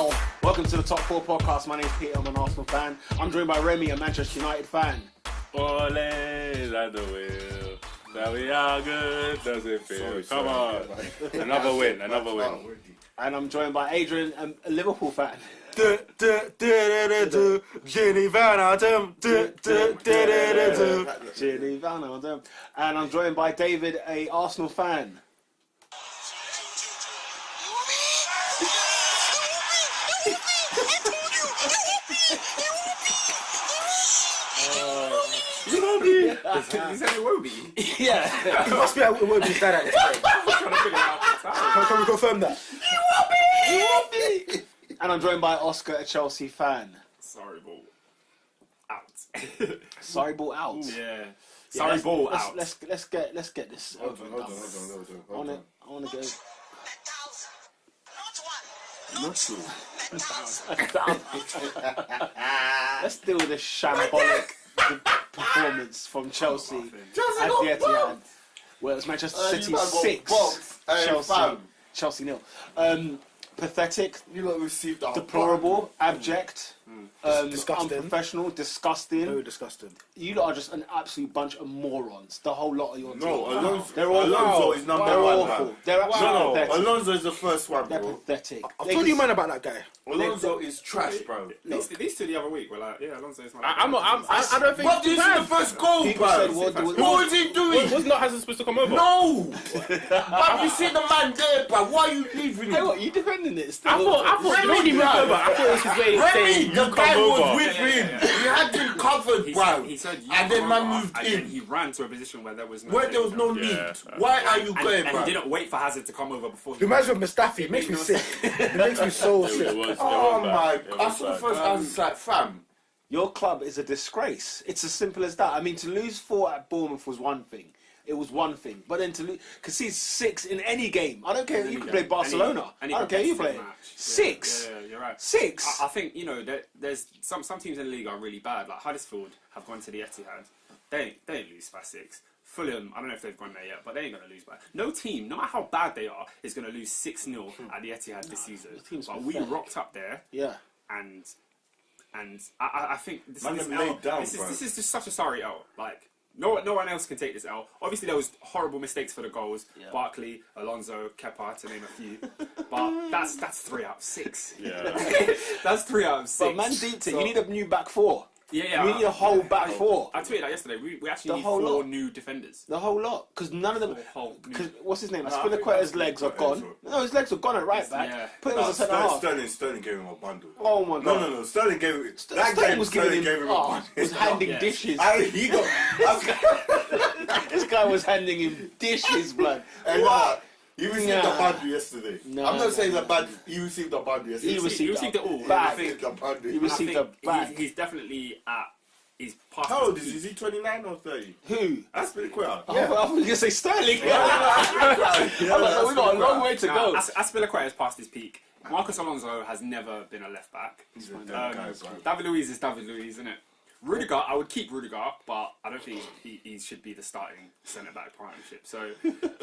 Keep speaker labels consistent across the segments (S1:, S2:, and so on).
S1: Well, welcome to the Top 4 podcast. My name's Peter, I'm an Arsenal fan. I'm joined by Remy, a Manchester United fan.
S2: Ole, like the wheel. That we are good, does it feel? Come on. Another win.
S1: And I'm joined by Adrian, a Liverpool fan.
S2: Jenny Van Adam.
S1: Ginny Van Alden. And I'm joined by David, a Arsenal fan.
S2: You said it will be.
S1: Yeah.
S3: He must be at Wobie's dad at this point.
S2: Trying to figure it out.
S3: Can we confirm that?
S1: You will be. And I'm joined by Oscar, a Chelsea fan.
S2: Sorry, ball out.
S1: Sorry, ball out.
S2: Yeah. Sorry, ball out.
S1: Let's get this over and done with. I want to go.
S2: Not true.
S1: Let's deal with this shambolic performance from Chelsea at the Etihad. Well, it's Manchester City 6, Chelsea 0. Pathetic,
S4: You lot received a
S1: deplorable, abject,
S3: Disgusting.
S1: unprofessional, disgusting.
S3: Very disgusting.
S1: You lot are just an absolute bunch of morons. The whole lot of your team.
S4: No, Alonso,
S1: They're all
S4: Alonso is number
S1: They're
S4: one.
S1: awful.
S4: Man.
S1: They're absolutely pathetic.
S4: Alonso is the first one,
S1: They're
S4: bro.
S1: pathetic.
S3: I've told you, man, about that guy.
S4: Alonso is trash, bro.
S2: These two the other week were like, yeah, Alonso is my.
S5: I don't think.
S4: But this is the first goal,
S1: People
S4: bro.
S1: said,
S4: What was he doing?
S5: Was not Hazard supposed to come over?
S4: No! But you see the man there, bro. Why are you leaving
S1: Hey,
S4: him?
S1: what? You defending it still?
S5: I thought you know when he moved over. I thought it was his way of
S4: Remy,
S5: saying
S4: the
S5: you
S4: guy
S5: come
S4: was
S5: over.
S4: with him. He had him covered, bro.
S2: He said, you
S4: And then
S2: come
S4: man
S2: over,
S4: moved
S2: and
S4: in.
S2: then he ran to a position where there was no.
S4: Where there was no need. Why are you going,
S2: and
S4: bro?
S2: he didn't wait for Hazard to come over before he.
S3: He reminds me of Mustafi. It makes me sick. It makes me so sick.
S4: Oh my! I saw the first. I was like, fam.
S1: Your club is a disgrace. It's as simple as that. I mean, to lose 4 at Bournemouth was one thing. It was one thing. But then to concede 6 in any game. I don't care. You can play Barcelona. I don't care. You play 6.
S2: Yeah, you're right.
S1: 6.
S2: I think, you know, there's some teams in the league are really bad. Like Huddersfield have gone to the Etihad. They ain't lose by 6. Fulham, I don't know if they've gone there yet, but they ain't going to lose by. No team, no matter how bad they are, is going to lose 6-0 at the Etihad this season. But we rocked up there.
S1: Yeah.
S2: And I think this is just such a sorry L. Like no one else can take this L. Obviously there was horrible mistakes for the goals. Yeah. Barkley, Alonso, Kepa, to name a few. But that's 3 out of 6.
S5: Yeah.
S2: That's 3 out of 6.
S1: But man deep you need a new back 4.
S2: Yeah.
S1: We need a whole back 4.
S2: I tweeted that yesterday. We actually need
S1: whole
S2: 4
S1: lot.
S2: new defenders.
S1: The whole lot. Because none of them... Because what's his name?
S4: I
S1: Aspilicueta's
S4: think
S1: legs are gone. No, his legs are gone at right back.
S2: Yeah.
S1: Put him as a centre half.
S4: Sterling gave him a bundle.
S1: Oh my God.
S4: No. Sterling gave him.
S1: Sterling was giving him... was handing
S2: Yeah.
S1: dishes.
S4: He got.
S1: This guy was handing him dishes, blood.
S4: And
S1: What?
S4: he received a bundle yesterday.
S1: No,
S4: I'm not saying
S1: no.
S4: that bad. He received a bundle yesterday.
S1: He received
S2: it all.
S1: Back.
S4: He received a bundle.
S1: He received a bag.
S2: He's definitely at. He's past.
S4: How old
S2: his
S4: is he? Is he 29 or 30?
S1: Who?
S4: That's pretty quick.
S1: I was going to say Sterling.
S4: Yeah,
S1: we got a long way to go.
S2: Aspilicueta has passed his peak. Marcus Alonso has never been a left back. David Luiz is David Luiz, isn't it? Rudiger, I would keep Rudiger, but I don't think he should be the starting centre back partnership. So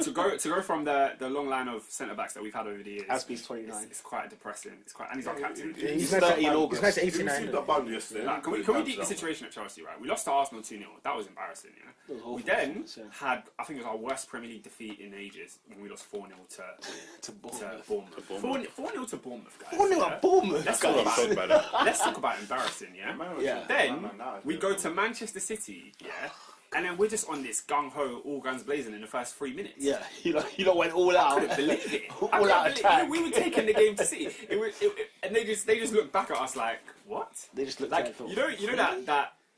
S2: to go from the long line of centre backs that we've had over the years,
S1: Aspie's 29.
S2: It's quite depressing. And he's our captain.
S1: He's 30 in August.
S3: He's nice at
S4: He
S3: 89.
S4: received a bundle yesterday.
S2: Like, can we deep the situation at Chelsea, right? We lost to Arsenal 2-0. That was embarrassing, yeah? We then had, I think it was our worst Premier League defeat in ages when we lost 4-0 to Bournemouth. 4-0 to Bournemouth, guys.
S1: 4-0 at Bournemouth.
S2: Let's talk about embarrassing, yeah?
S1: Yeah.
S2: Then we go to Manchester City, yeah? And then we're just on this gung-ho, all guns blazing in the first 3 minutes.
S1: Yeah, you lot went all out.
S2: I couldn't believe it.
S1: All out attack.
S2: We were taking the game to City. And they just looked back at us like, what?
S1: They just looked
S2: like,
S1: like
S2: you know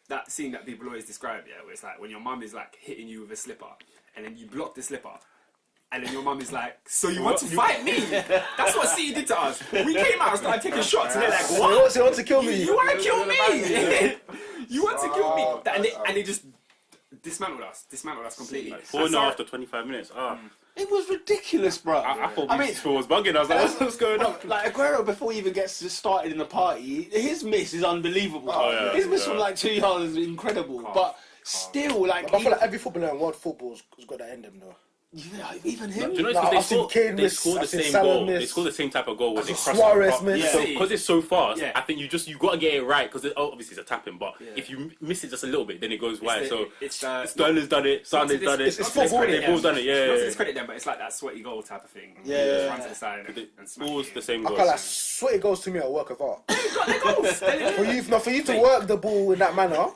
S2: that scene that people always describe, yeah, where it's like when your mum is like hitting you with a slipper, and then you block the slipper, and then your mum is like, so you want to fight me? That's what City did to us. We came out and started taking shots, and they're like, what?
S3: So he wants to kill me.
S2: You want to kill me? You want to kill me? And they just dismantled us completely.
S5: 4-0 after 25 minutes.
S1: It was ridiculous, bro.
S5: I thought Phil was bugging. I was like, what's going on?
S1: Like Aguero, before he even gets started in the party, his miss is unbelievable.
S5: yeah,
S1: his miss from like 2 yards is incredible. But still, like,
S3: I feel like every footballer in world football has got that in them, though.
S1: Yeah, even him.
S5: Do you know
S3: Nah,
S5: it's
S3: I've seen
S5: because
S3: Kane
S5: they
S3: miss,
S5: score the
S3: I've seen
S5: same
S3: Salah
S5: goal. They
S3: miss.
S5: score the same type of goal when they cross
S3: Suarez
S5: it.
S3: miss.
S2: Yeah.
S5: So because it's so fast,
S2: Yeah.
S5: I think you got to get it right because obviously it's a tapping. But if you miss it just a little bit, then it goes wide. So Sterling's done it. Sande's done it.
S3: it's football,
S5: They've all done it.
S2: Not to
S5: Yeah.
S2: discredit them, but it's like that sweaty goal type of thing.
S1: Yeah.
S2: Just run to the side and smack
S5: Always
S2: it
S5: the same
S3: I
S5: goal.
S3: can't like sweaty goals to me are a work of art.
S2: They're goals.
S3: For you to work the ball in that manner,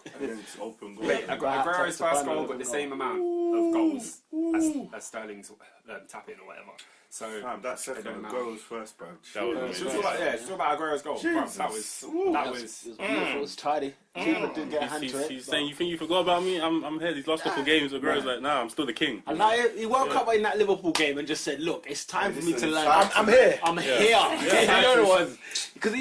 S5: Open goal.
S2: Aguero's first goal got the same amount of goals as Sterling's tapping or whatever. So
S4: that second Aguero's first, bro.
S5: That was
S2: it's
S5: amazing.
S2: all about Aguero's goal. Bro, that was
S1: It was beautiful. It was tidy. Keeper didn't get a hand to it.
S5: He's saying, "You think you forgot about me? I'm here. These last couple games, Aguero's like, nah, I'm still the king."
S1: And he woke up in that Liverpool game and just said, "Look, it's time for me to learn.
S3: I'm here.
S1: I'm here." You know it was because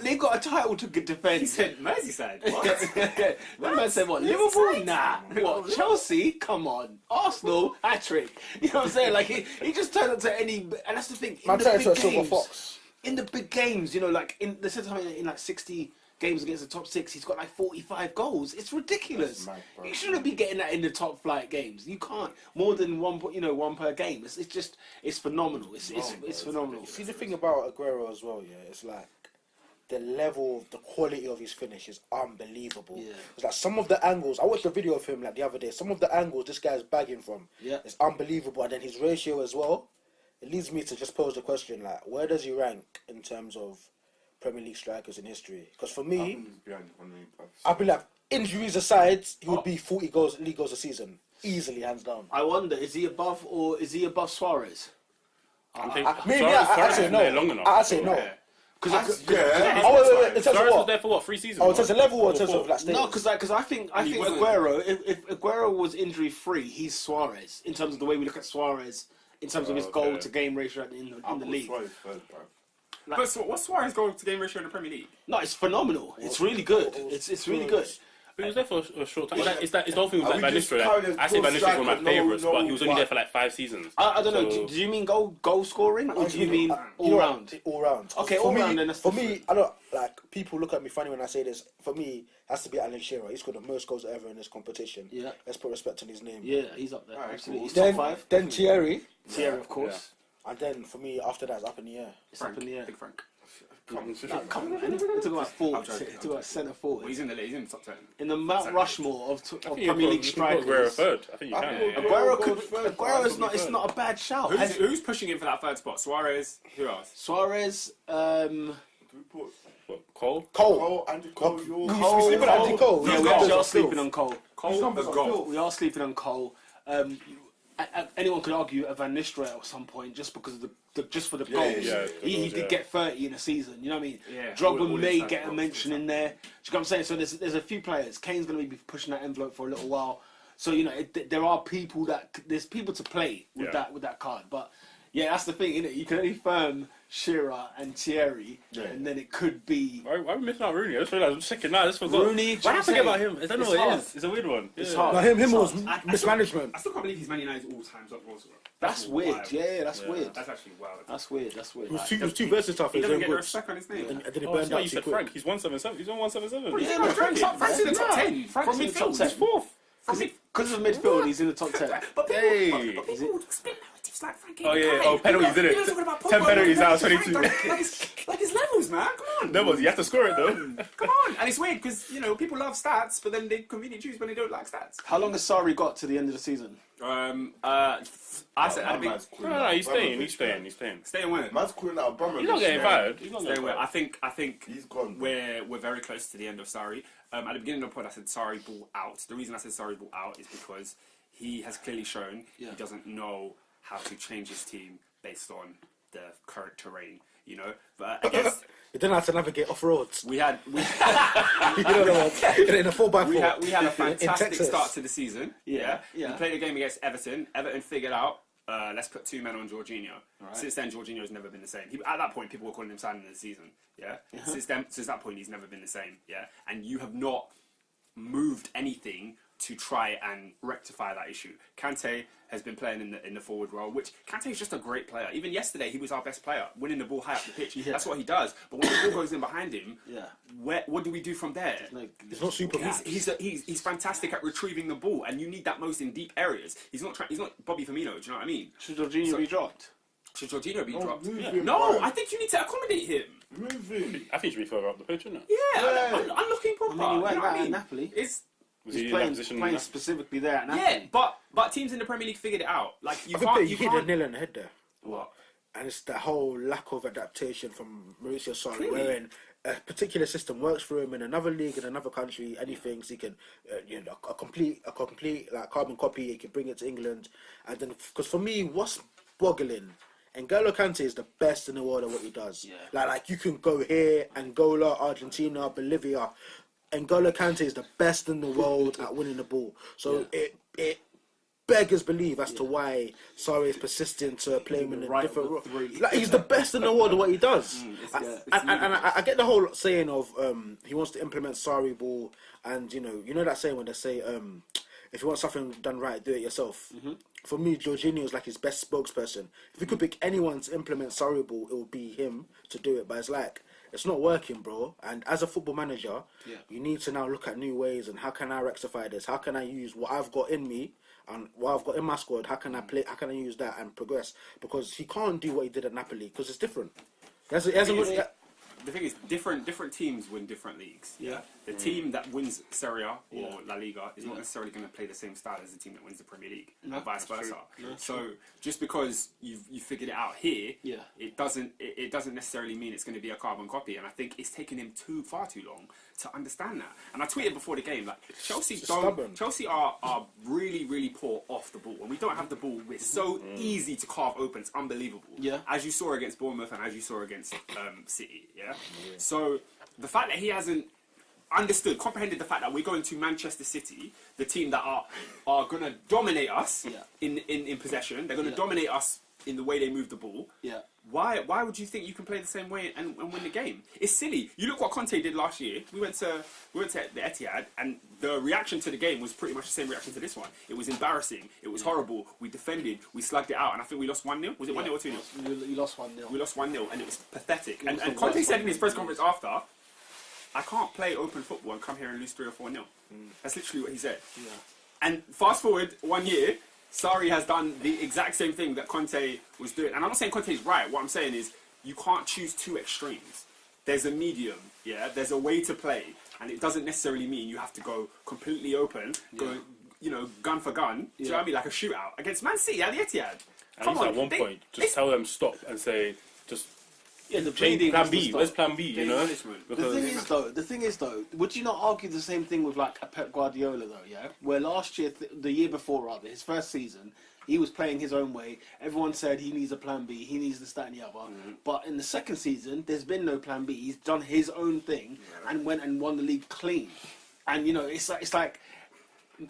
S1: they've got a title to defend.
S2: he said Merseyside. What?
S1: That man said, "What? Liverpool? Nah. What? Chelsea? Come on. Arsenal? Hat trick." You know what I'm saying? Like he just turned up to any, and that's the thing.
S3: man turned to a silver fox.
S1: In the big games, you know, like they said something in like 60 games against the top 6, he's got like 45 goals. It's ridiculous.
S4: Mad, bro.
S1: You shouldn't be getting that in the top flight games. You can't more than one per game. It's phenomenal. It's phenomenal.
S3: See the thing about Aguero as well, yeah, it's like the level, the quality of his finish is unbelievable.
S1: Yeah.
S3: It's like some of the angles. I watched a video of him like the other day. Some of the angles this guy's bagging from, it's unbelievable. And then his ratio as well. It leads me to just pose the question, like, where does he rank in terms of Premier League strikers in history? Because for me, I'd be like, injuries aside, he would be 40 league goals a season, easily, hands down.
S1: I wonder, is he above Suarez?
S3: I'd say no.
S5: Long enough.
S3: I'd say no.
S1: Oh,
S3: wait. In terms of
S5: Suarez was
S3: what?
S5: there for what, 3 seasons?
S3: Oh, in terms of level or in terms of like status?
S1: No, because I think Aguero, if Aguero was injury free, he's Suarez in terms of the way we look at Suarez in terms of his goal to game ratio in the league.
S2: But what's Suarez goal to game ratio in the Premier League?
S1: No, it's phenomenal. It's really good. It's really good.
S5: But he was there for a short time. It's the whole thing with like Van Nistelrooy. I say Van Nistelrooy was one of my favourites, but he was only there for like 5 seasons.
S1: I don't know. Do you mean goal scoring or do you mean all round?
S3: All round.
S1: Okay, all round. Then that's
S3: for me, I don't like people look at me funny when I say this. For me, it has to be Alan Shearer. He's scored the most goals ever in this competition.
S1: Yeah.
S3: Let's put respect on his name.
S1: Yeah, he's up there. Absolutely. He's
S3: Then,
S1: top 5.
S3: then Thierry,
S1: of course.
S3: and then for me after that, it's up in the air.
S1: It's up in the air.
S2: Big Frank.
S1: Come on, man. We're talking about forwards. We're talking about centre
S2: Well,
S1: forwards.
S2: he's in the top 10.
S1: In the Mount Rushmore of Premier League
S5: Aguero
S1: strikers.
S5: third. I think you can.
S1: Aguero's not. It's not a bad shout.
S2: Who's pushing in for that third spot? Suarez. Who else?
S1: Suarez.
S5: What, Cole?
S3: Cole.
S4: Andy Cole,
S3: We sleep on Andy Cole.
S1: Yeah, we are sleeping on Cole.
S2: Cole's the goal.
S1: We are sleeping on Cole. Anyone could argue a Van Nistelrooy at some point just because of just for the goals.
S5: yeah,
S1: He did get 30 in a season. You know what I mean?
S2: Yeah,
S1: Drogba
S2: all
S1: may
S2: his
S1: get a mention in there. Do you know what I'm saying? So there's a few players. Kane's going to be pushing that envelope for a little while. So you know there are people there's people to play with that card. But yeah, that's the thing, isn't it? You can only firm Shearer and Thierry, and then it could be.
S5: Why are we missing out Rooney? I just realised. I'm checking now. I just forgot.
S1: Rooney.
S5: Why did I forget about him? I don't know
S1: It's
S5: what
S1: hard.
S5: it is. It's a weird one.
S1: It's
S5: Yeah.
S1: hard.
S3: No, him was
S2: I
S3: mismanagement.
S2: still can't believe he's Man United's all-time top goal scorer.
S1: That's weird. Yeah, that's weird.
S2: That's actually wild.
S1: That's weird. That's weird.
S3: He was too versatile for
S2: He
S3: his
S2: doesn't
S3: own
S2: get the
S3: good.
S2: respect on his name.
S3: And then he
S5: Oh,
S3: burned
S5: that's why
S3: out
S5: you
S3: too
S5: said
S3: quick.
S5: Frank. He's 177. He's on 177.
S2: Yeah, but Frank's in the top 10.
S1: Frank's in the top 10.
S5: Fourth.
S1: Because of midfield, he's in the top 10.
S2: But people,
S5: Hey.
S2: but people would spin narratives like Frank.
S5: Oh, yeah. Oh, penalties, innit? 10 penalties now, 22.
S2: Like his levels, man. Come on.
S5: That was, you have to score it though.
S2: Come on. And it's weird because, you know, people love stats, but then they conveniently choose when they don't like stats.
S1: How long has Sarri got to the end of the season?
S2: I said, I think,
S5: No, he's staying.
S2: stay and win.
S4: Man's calling out Abramovich.
S5: He's not getting fired. He's not
S2: Stay
S5: getting
S2: and win.
S5: fired.
S2: I think
S4: He's gone.
S2: we're very close to the end of Sarri. At the beginning of the pod, I said Sarri ball out. The reason I said Sarri ball out is because he has clearly shown he doesn't know how to change his team based on the current terrain. You know, but I guess
S3: You don't know how to navigate off roads.
S2: we had
S3: You don't know what. In a 4x4.
S2: we had a fantastic
S3: Texas.
S2: start to the season.
S1: Yeah.
S2: We played a game against Everton. Everton figured out, let's put 2 men on Jorginho. Right. Since then, Jorginho's never been the same. At that point, people were calling him signing of the season. Yeah. Since that point, he's never been the same. Yeah. And you have not moved anything to try and rectify that issue. Kante has been playing in the forward role, which Kante is just a great player. Even yesterday, he was our best player, winning the ball high up the pitch. Yeah. That's what he does. But when the ball goes in behind him, what do we do from there?
S3: It's not super.
S2: He's fantastic at retrieving the ball, and you need that most in deep areas. He's not Bobby Firmino. Do you know what I mean?
S1: Should Jorginho be dropped?
S2: Should Jorginho be dropped?
S4: No,
S2: I think you need to accommodate him.
S4: Move him.
S5: I think he should be further up the pitch, isn't it?
S2: Yeah. I'm looking proper.
S1: I mean, he went
S2: you know what I
S1: at
S2: mean?
S1: Napoli.
S5: Was he
S1: He's
S5: in that position?
S1: playing specifically there at Napoli.
S2: Yeah, but teams in the Premier League figured it out. Like you
S3: hit the nail on the head there.
S2: What?
S3: And it's the whole lack of adaptation from Mauricio Sarri, wherein a particular system works for him in another league, in another country, anything, so he can, a complete like carbon copy, he can bring it to England. And then, because for me, what's boggling, N'Golo Kante is the best in the world at what he does. Yeah. Like you can go here, Angola, Argentina, Bolivia. N'Golo Kante is the best in the world at winning the ball. So it beggars belief as to why Sarri is persistent to play him in a different role. Like he's the best in the world at what he does. And I get the whole saying of he wants to implement Sarri ball, and you know that saying when they say if you want something done right, do it yourself. For me, Jorginho is like his best spokesperson. If you could pick anyone to implement Sarri ball, it would be him to do it. But it's like, it's not working, bro. And as a football manager, you need to now look at new ways and how can I rectify this? How can I use what I've got in me and what I've got in my squad? How can I play? How can I use that and progress? Because he can't do what he did at Napoli because it's different.
S2: The thing is, different teams win different leagues. Yeah. The team that wins Serie A or La Liga is not necessarily going to play the same style as the team that wins the Premier League, and vice versa. So just because you figured it out here, it doesn't necessarily mean it's going to be a carbon copy. And I think it's taken him far too long to understand that. And I tweeted before the game, like Chelsea are really, really poor off the ball. When we don't have the ball, we're so easy to carve open. It's unbelievable. Yeah. As you saw against Bournemouth and as you saw against City. Yeah. So the fact that he hasn't comprehended the fact that we're going to Manchester City, the team that are going to dominate us in possession, they're going to dominate us in the way they move the ball. Yeah. Why would you think you can play the same way and win the game? It's silly. You look what Conte did last year. We went to the Etihad, and the reaction to the game was pretty much the same reaction to this one. It was embarrassing. It was horrible. We defended. We slugged it out, and I think we lost 1-0. Was it 1-0 or 2-0?
S1: We lost 1-0.
S2: We lost 1-0, and it was pathetic. And Conte said in his press conference after, I can't play open football and come here and lose 3 or 4-0. That's literally what he said. Yeah. And fast forward 1 year, Sarri has done the exact same thing that Conte was doing. And I'm not saying Conte is right. What I'm saying is you can't choose two extremes. There's a medium, There's a way to play. And it doesn't necessarily mean you have to go completely open, go, gun for gun. Do you know what I mean? Like a shootout against Man City at the Etihad.
S5: And at one point, just tell them stop and say, just...
S1: Yeah, the
S5: plan B. Where's plan B?
S1: The thing is though, would you not argue the same thing with like a Pep Guardiola though? Yeah, where last year, the year before rather, his first season, he was playing his own way. Everyone said he needs a plan B. He needs this, that, and the other. But in the second season, there's been no plan B. He's done his own thing and went and won the league clean. And it's like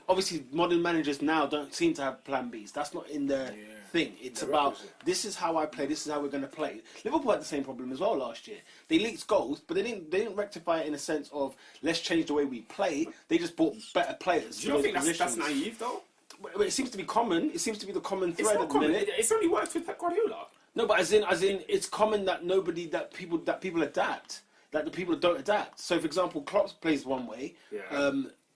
S1: obviously modern managers now don't seem to have plan Bs. That's not in their thing. It's about this is how I play. This is how we're going to play. Liverpool had the same problem as well last year. They leaked goals, but they didn't rectify it in a sense of let's change the way we play. They just bought better players.
S2: Do you not think that's naive though?
S1: It seems to be common. It seems to be the common thread at the minute.
S2: It's only worked with Pep Guardiola.
S1: No, but as in, it's common that people adapt. That the people don't adapt. So, for example, Klopp plays one way.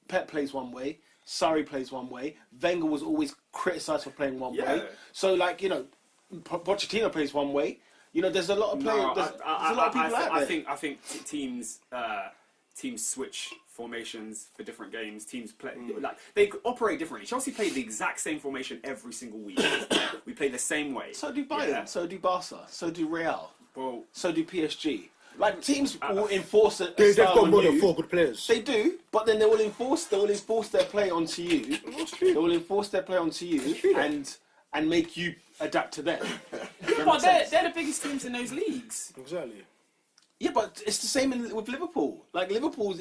S1: Pep plays one way. Sarri plays one way. Wenger was always criticised for playing one way. So, Pochettino plays one way. There's a lot of players. There's a lot of people out there.
S2: I think teams switch formations for different games. Teams play they operate differently. Chelsea play the exact same formation every single week. We play the same way.
S1: So do Bayern. So do Barca. So do Real.
S2: Well,
S1: so do PSG. Like teams will enforce it.
S3: They've got more than 4 good players.
S1: They do, but then they will enforce their play onto you. They will enforce their play onto you and make you adapt to them.
S2: But they're the biggest teams in those leagues.
S3: Exactly.
S1: Yeah, but it's the same with Liverpool. Like Liverpool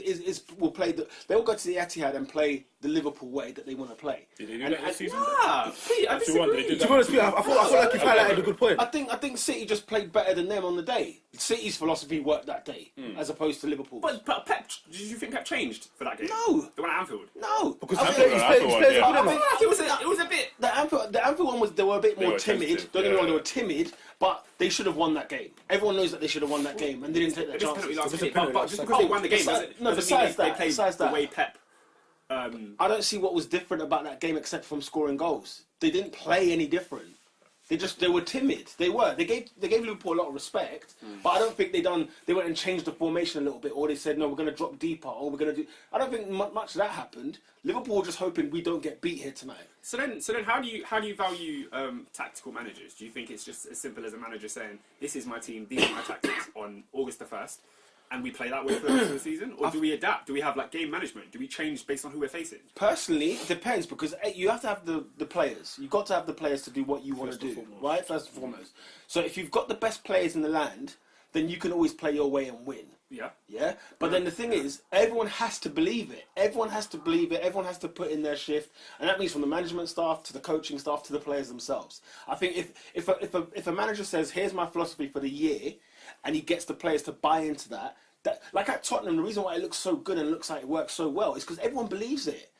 S1: will play. They will go to the Etihad and play the Liverpool way that they want to play.
S5: Did they do that this season?
S2: Nah, Pete, I disagree.
S3: To be honest, Pete, I feel like you've highlighted a good point.
S1: I think City just played better than them on the day. City's philosophy worked that day, as opposed to Liverpool.
S2: But Pep, did you think Pep changed for that game?
S1: No.
S2: The one at Anfield?
S1: No.
S3: Because
S1: I
S3: he's
S1: think
S3: played good enough.
S2: It was a bit...
S1: the Anfield one they were a bit more timid.
S5: tentative,
S1: Don't get me wrong, they were timid, but they should have won that game. Everyone knows that they should have won that game, and they didn't take their chances.
S2: But just because they won the game doesn't mean they played the way Pep...
S1: I don't see what was different about that game except from scoring goals. They didn't play any different. They were timid. They gave Liverpool a lot of respect, but I don't think they went and changed the formation a little bit, or they said no, we're going to drop deeper, or we're going to do. I don't think much of that happened. Liverpool were just hoping we don't get beat here tonight.
S2: So then, how do you value tactical managers? Do you think it's just as simple as a manager saying, "This is my team, these are my tactics" on August the 1st, and we play that way for the rest of the season, or do we adapt? Do we have like game management? Do we change based on who we're facing?
S1: Personally, it depends, because you have to have the players. You've got to have the players to do what you want to do, right? First and foremost. So if you've got the best players in the land, then you can always play your way and win.
S2: Yeah.
S1: Yeah? But then the thing is, everyone has to believe it. Everyone has to believe it. Everyone has to put in their shift. And that means from the management staff to the coaching staff to the players themselves. I think if a manager says, here's my philosophy for the year, and he gets the players to buy into that, like at Tottenham, the reason why it looks so good and looks like it works so well is because everyone believes it.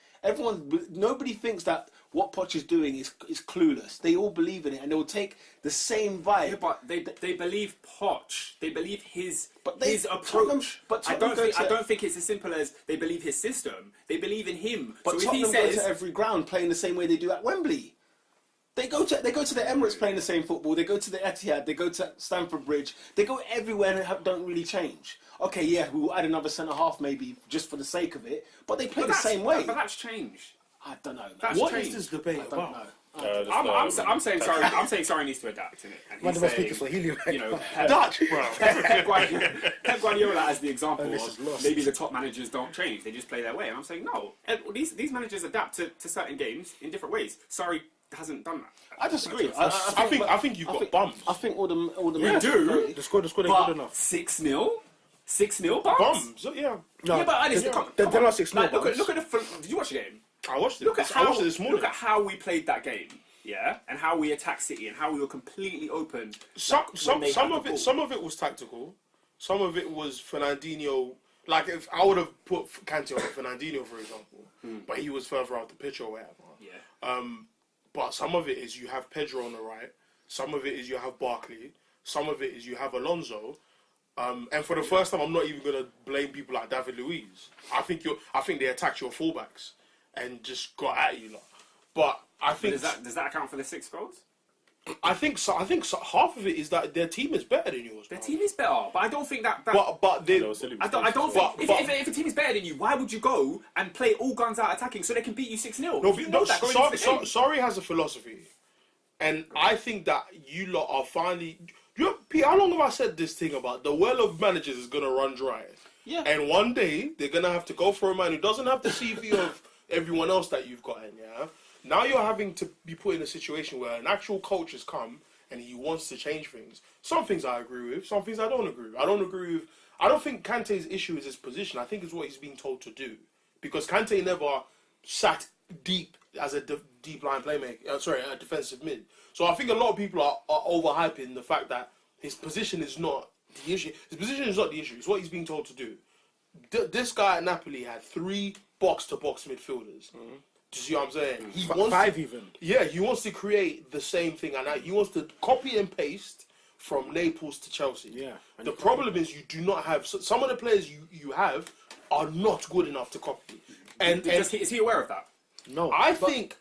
S1: Nobody thinks that what Poch is doing is clueless. They all believe in it, and they will take the same vibe.
S2: Yeah, but they believe Poch. They believe his approach. I don't think it's as simple as they believe his system. They believe in him.
S1: But
S2: so
S1: Tottenham
S2: if he says,
S1: go to every ground playing the same way they do at Wembley. They go to the Emirates playing the same football. They go to the Etihad. They go to Stamford Bridge. They go everywhere and don't really change. Okay, yeah, we'll add another centre half maybe just for the sake of it, but they play the same way.
S2: But that's changed.
S1: I don't know.
S4: What is this debate about?
S2: I'm saying sorry. I'm saying sorry needs to adapt in it. And
S3: One
S2: he's
S3: of us
S2: saying,
S3: speakers for helium.
S2: you know,
S4: Dutch, bro.
S2: Pep Guardiola as the example
S3: Oh, this is
S2: of
S3: lost.
S2: maybe the top managers don't change; they just play their way. And I'm saying no. These managers adapt to certain games in different ways. Sorry, hasn't done that.
S1: I disagree.
S4: I think you've got bums.
S1: I think all the
S2: We do.
S3: The score ain't good
S2: But
S3: enough.
S2: 6-0, 6-0 bums.
S4: Bums, yeah.
S3: No,
S2: Yeah, but
S3: they're not 6-0
S2: Like, look
S3: bums.
S2: at the. Did you watch the game?
S4: I watched it.
S2: Look at
S4: I watched it this morning.
S2: Look at how we played that game, yeah, and how we attacked City, and how we were completely open.
S4: Some
S2: when they had the ball.
S4: some of it was tactical. Some of it was Fernandinho. Like if I would have put Kante on Fernandinho, for example, but he was further out the pitch or whatever.
S2: Yeah.
S4: But some of it is you have Pedro on the right. Some of it is you have Barkley. Some of it is you have Alonso. And for the first time, I'm not even gonna blame people like David Luiz. I think they attacked your fullbacks and just got at you lot. But I think
S2: Does that account for the 6 goals?
S4: I think so. Half of it is that their team is better than yours.
S2: Their
S4: bro.
S2: team is better, but I don't think that.
S4: But they.
S2: I don't think if a team is better than you, why would you go and play all guns out attacking so they can beat you 6-0?
S4: Sorry has a philosophy, and I think that you lot are finally. Pete, how long have I said this thing about the well of managers is gonna run dry?
S1: Yeah.
S4: And one day they're gonna have to go for a man who doesn't have the CV of everyone else that you've got in. Yeah. Now you're having to be put in a situation where an actual coach has come and he wants to change things. Some things I agree with, some things I don't agree with. I don't think Kante's issue is his position. I think it's what he's being told to do. Because Kante never sat deep as a deep line playmaker, a defensive mid. So I think a lot of people are overhyping the fact that his position is not the issue. His position is not the issue. It's what he's being told to do. This guy at Napoli had 3 box-to-box midfielders. Do you see what I'm saying? He wants
S3: 5 even.
S4: Yeah, he wants to create the same thing, and he wants to copy and paste from Naples to Chelsea.
S3: Yeah.
S4: The problem is you do not have some of the players you have are not good enough to copy. And
S2: is he aware of that?
S3: No.
S4: I think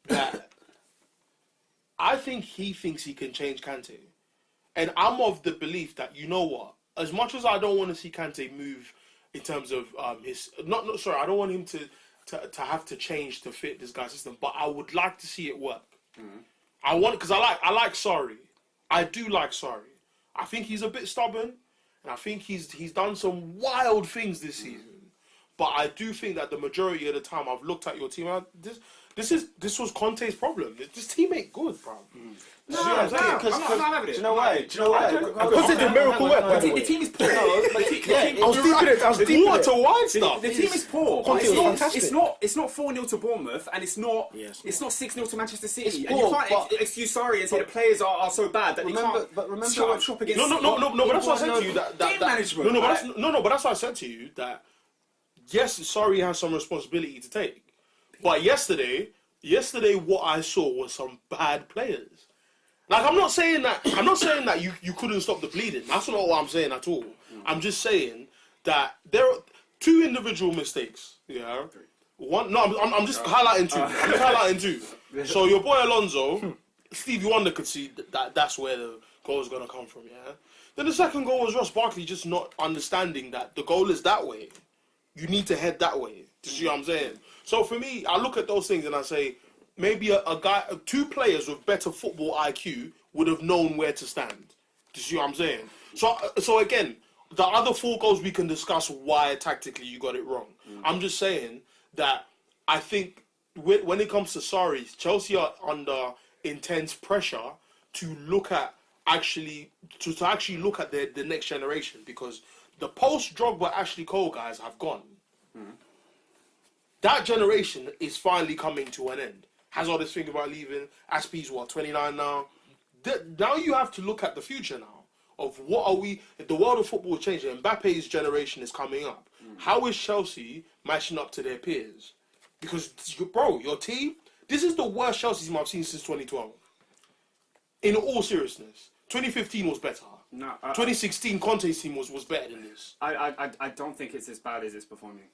S4: that I think he thinks he can change Kante, and I'm of the belief that you know what. As much as I don't want to see Kante move in terms of his I don't want him to have to change to fit this guy's system, but I would like to see it work. I like Sarri. I do like Sarri. I think he's a bit stubborn, and I think he's done some wild things this season. But I do think that the majority of the time I've looked at your team, this was Conte's problem. This team ain't good, bro.
S2: No, I'm not having it.
S1: Do you know why?
S3: Because it's a miracle work.
S2: The team is poor.
S3: I was deep in it.
S4: To wide stuff.
S2: The team is poor.
S3: Conte was fantastic.
S2: It's not 4-0 to Bournemouth, and it's not 6-0 to Manchester City. And
S1: poor,
S2: you can't excuse sorry and say the players are so bad that they can't.
S1: But remember,
S2: shut up shop against.
S4: No. But that's what I said to you.
S2: Game management.
S4: But that's what I said to you. That yes, sorry has some responsibility to take. But yesterday, what I saw was some bad players. Like I'm not saying that you couldn't stop the bleeding. That's not what I'm saying at all. I'm just saying that there are 2 individual mistakes. Yeah. One. No, I'm just highlighting 2. I'm just highlighting 2. So your boy Alonso, Stevie Wonder could see that's where the goal is gonna come from. Yeah. Then the second goal was Ross Barkley just not understanding that the goal is that way. You need to head that way. Do you see what I'm saying? So for me, I look at those things and I say, maybe a guy, 2 players with better football IQ would have known where to stand. Do you see what I'm saying? So again, the other 4 goals we can discuss why tactically you got it wrong. I'm just saying that I think when it comes to Sarri, Chelsea are under intense pressure to look at actually look at the next generation, because the post Drogba Ashley Cole guys have gone. That generation is finally coming to an end. Hazard is thinking about leaving. Aspie's 29 now. Now you have to look at the future now of what are we. The world of football is changing. Mbappe's generation is coming up. How is Chelsea matching up to their peers? Because bro, your team. This is the worst Chelsea team I've seen since 2012. In all seriousness, 2015 was better.
S2: No,
S4: 2016 Conte's team was better than this.
S2: I don't think it's as bad as it's performing.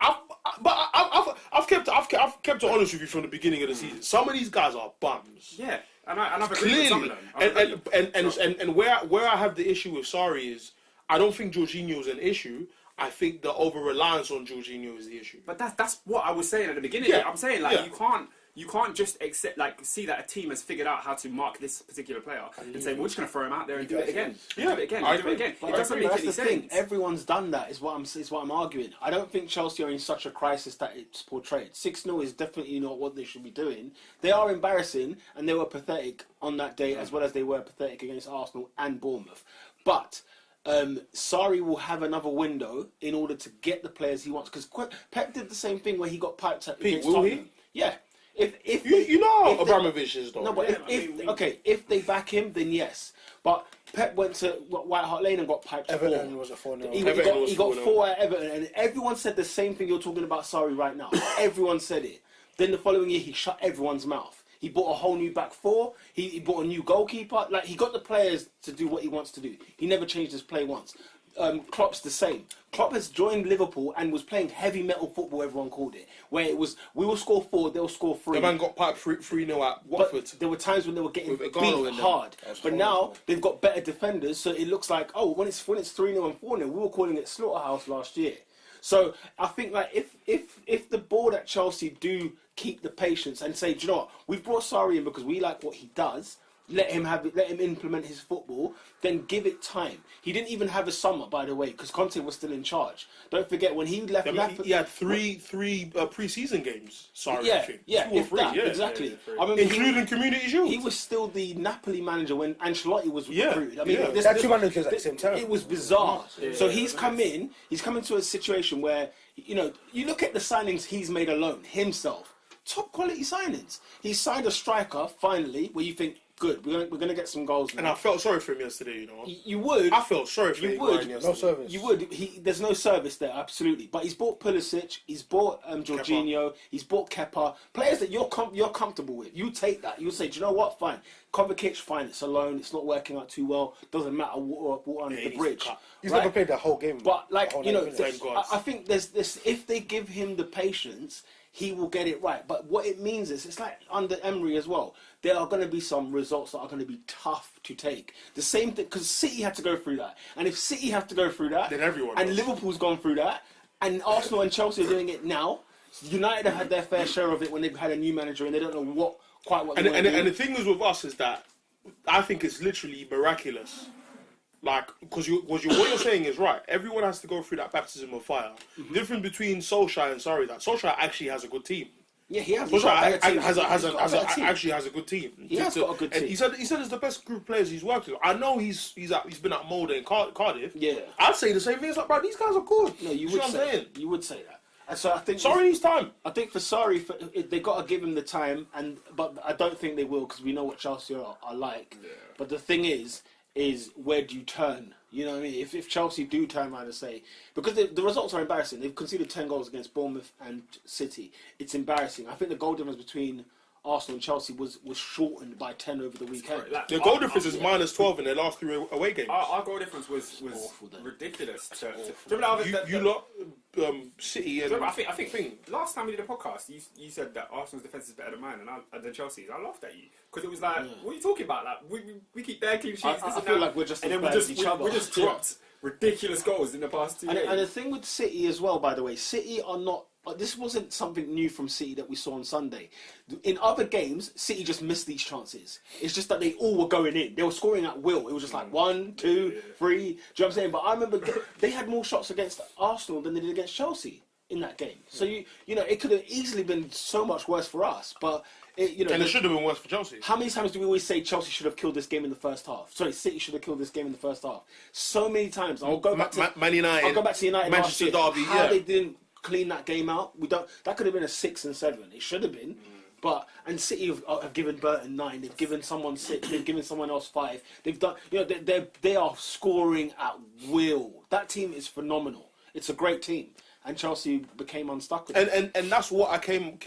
S4: I've kept it honest with you from the beginning of the season. Some of these guys are bums.
S2: Yeah, and I've agreed with some of them.
S4: And where I have the issue with Sarri is I don't think Jorginho's an issue. I think the over reliance on Jorginho is the issue.
S2: But that's what I was saying at the beginning. Yeah. I'm saying you can't just accept see that a team has figured out how to mark this particular player and say, we're just going to throw him out there and do it again. Do it again. It doesn't make any sense.
S1: Everyone's done that. Is what I'm arguing. I don't think Chelsea are in such a crisis that it's portrayed. 6-0 is definitely not what they should be doing. They are embarrassing and they were pathetic on that day, as well as they were pathetic against Arsenal and Bournemouth. But Sarri will have another window in order to get the players he wants, because Pep did the same thing where he got piped at against Tottenham. Yeah. If
S4: Abramovich is though.
S1: No, but if they back him, then yes. But Pep went to White Hart Lane and got piped.
S3: Everton was a 4-0.
S1: He got 4 at Everton, and everyone said the same thing you're talking about Sarri right now. Everyone said it. Then the following year, he shut everyone's mouth. He bought a whole new back 4. He bought a new goalkeeper. Like, he got the players to do what he wants to do. He never changed his play once. Klopp's the same. Klopp has joined Liverpool and was playing heavy metal football, everyone called it, where it was, we will score 4, they'll score 3.
S4: The man got piped 3-0 at Watford.
S1: But there were times when they were getting beat hard. But now they've got better defenders, so it looks like, when it's 3-0 and 4-0, we were calling it slaughterhouse last year. So I think like if the board at Chelsea do keep the patience and say, do you know what, we've brought Sarri in because we like what he does, let him implement his football, then give it time. He didn't even have a summer, by the way, because Conte was still in charge. Don't forget, when he left...
S4: he had three pre-season games, Sarri, I think. 2 or 3,
S1: exactly.
S4: I remember including Community Shield.
S1: He was still the Napoli manager when Ancelotti was recruited. I mean,
S3: they had 2 managers at the same time.
S1: It was bizarre. So he's come into a situation where, you look at the signings he's made alone, himself. Top quality signings. He signed a striker, finally, where you think, good, we're gonna get some goals now.
S4: And I felt sorry for him yesterday,
S1: You would.
S4: I felt sorry for him.
S1: You would.
S3: No service.
S1: You would. There's no service there, absolutely. But he's bought Pulisic, he's bought Jorginho, he's bought Kepa. Players that you're comfortable with. You take that. You say, do you know what? Fine. Kovacic, fine. It's alone. It's not working out too well. Doesn't matter. Water under the bridge.
S3: He's never played the whole game.
S1: But I think there's this. If they give him the patience, he will get it right. But what it means is, it's like under Emery as well. There are going to be some results that are going to be tough to take. The same thing, because City had to go through that. And if City have to go through that,
S4: then everyone
S1: and
S4: does.
S1: Liverpool's gone through that, and Arsenal and Chelsea are doing it now, United have had their fair share of it when they've had a new manager and they don't know what they want to do.
S4: And the thing is with us is that I think it's literally miraculous like, because what you're saying is right. Everyone has to go through that baptism of fire. The difference between Solskjaer and Sarri, that Solskjaer actually has a good team.
S1: Yeah, he has.
S4: Actually has a good team.
S1: He has got a good team.
S4: He said it's the best group of players he's worked with. I know he's been at Molde and Cardiff.
S1: Yeah,
S4: I'd say the same thing. It's like, bro, these guys are good.
S1: No, you would say that. And so I think
S4: Sarri needs time.
S1: I think for Sarri, they got to give him the time, but I don't think they will because we know what Chelsea are like. Yeah. But the thing is where do you turn? You know what I mean? If Chelsea do turn around and say, because the results are embarrassing. They've conceded 10 goals against Bournemouth and City. It's embarrassing. I think the goal difference between Arsenal and Chelsea was shortened by 10 over the weekend.
S4: Like, the goal difference is minus 12 in their last 3 away games.
S2: Our goal difference was ridiculous.
S4: You lot, City and...
S2: I think last time we did a podcast, you said that Arsenal's defence is better than mine and than Chelsea's. I laughed at you. Because it was like, what are you talking about? Like, we keep bare clean sheets.
S1: I feel like we're just as bad as each other.
S2: We just dropped ridiculous goals in the past 2 games.
S1: And the thing with City as well, by the way, City are not... This wasn't something new from City that we saw on Sunday. In other games, City just missed these chances. It's just that they all were going in. They were scoring at will. It was just like 1, 2, 3. Do you know what I'm saying? But I remember they had more shots against Arsenal than they did against Chelsea in that game. So, you know, it could have easily been so much worse for us. But, it
S4: should have been worse for Chelsea.
S1: How many times do we always say Chelsea should have killed this game in the first half? Sorry, City should have killed this game in the first half. So many times. I'll go back to
S4: Man United.
S1: I'll go back to United
S4: Manchester Derby.
S1: How they didn't clean that game out. That could have been a 6 and 7. It should have been. And City have given Burton 9. They've given someone 6. They've given someone else 5. They've done. You know, they are scoring at will. That team is phenomenal. It's a great team, and Chelsea became unstuck with it.
S4: And that's what I came.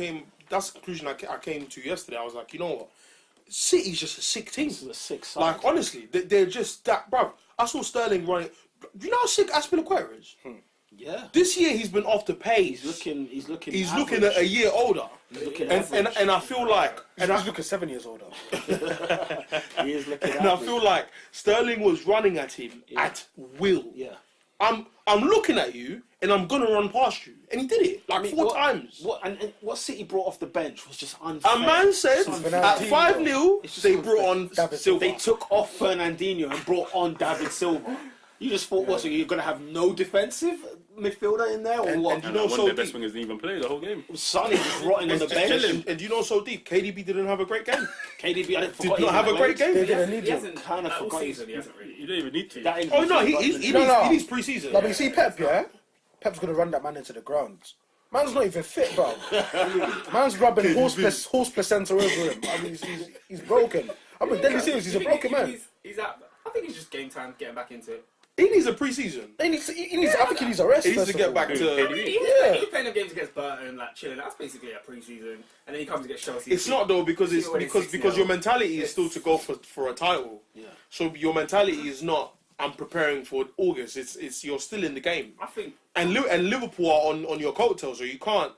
S4: That's the conclusion I came to yesterday. I was like, you know what, City's just a sick team.
S1: This is a sick side.
S4: Like honestly, they're just that, bruv. I saw Sterling running. Do you know how sick Aspilicueta is?
S1: Yeah.
S4: This year he's been off the pace.
S1: He's looking
S4: at a year older. And I feel like
S3: he's looking 7 years older.
S1: He is looking.
S4: And I feel like Sterling was running at him at will.
S1: Yeah.
S4: I'm looking at you and I'm gonna run past you, and he did it like 4 times.
S1: What City brought off the bench was just unfair.
S4: A man said at 5-0 they brought on
S3: David
S4: Silva.
S1: They took off Fernandinho and brought on David Silva. You just thought, so you're gonna have no defensive midfielder in there, or what?
S5: And you know, one of the best wingers didn't even play the whole game.
S1: Sonny just rotting on the bench.
S4: And you know, so deep, KDB didn't have a great game.
S1: KDB
S4: did not have a great game.
S2: He hasn't
S1: kind of forgot.
S2: He hasn't really.
S5: You don't even need to.
S4: Oh no, he needs pre-season.
S3: No, but you see Pep, yeah? Pep's gonna run that man into the ground. Man's not even fit, bro. Man's rubbing horse placenta over him. I mean, he's broken. I mean, deadly serious. He's a broken man.
S2: I think it's just game time, getting back into it.
S4: He needs a pre-season.
S3: I think he needs a rest.
S4: He needs to get back to.
S2: He's playing them games against Burton, like chilling. That's basically a pre-season, and then he comes against Chelsea.
S4: It's not though, because your mentality is still to go for a title.
S1: Yeah.
S4: So your mentality is not, I'm preparing for August. It's you're still in the game.
S2: I think.
S4: And Liverpool are on your coattails, so you can't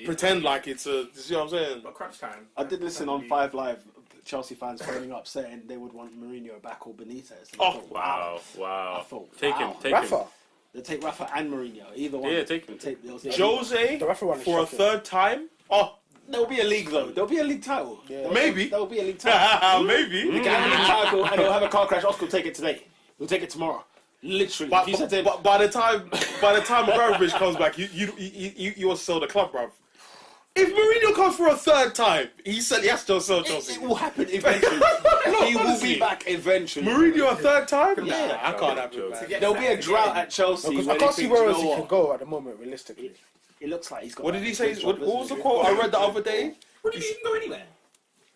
S4: pretend like it's a. You see what I'm saying?
S2: But crunch time.
S1: I did listen on 5 Live. Chelsea fans phoning up saying they would want Mourinho back or Benitez.
S4: Oh,
S5: wow.
S1: I thought,
S5: Take him.
S3: Rafa.
S1: They take Rafa and Mourinho. Either one.
S5: Yeah, take him.
S4: Jose for a third time. Oh,
S1: there'll be a league though. There'll be a league title.
S3: Yeah.
S4: Maybe.
S1: There'll be a league title.
S4: Maybe.
S1: They can have a league title and they'll have a car crash. Oscar will take it today. He'll take it tomorrow. Literally.
S4: But by the time Abramovich comes back, you will sell the club, bruv. If Mourinho comes for a third time, he said he has to sell Chelsea.
S1: It will happen eventually. He will be back eventually.
S4: Mourinho a third time?
S1: Yeah.
S4: Nah, I can't have it, man.
S1: There'll be a drought at Chelsea.
S3: Because I can't see where else he can go at the moment, realistically.
S1: It looks like he's got.
S4: What did he say? What was the quote I read the other day?
S2: What do you mean you can go anywhere?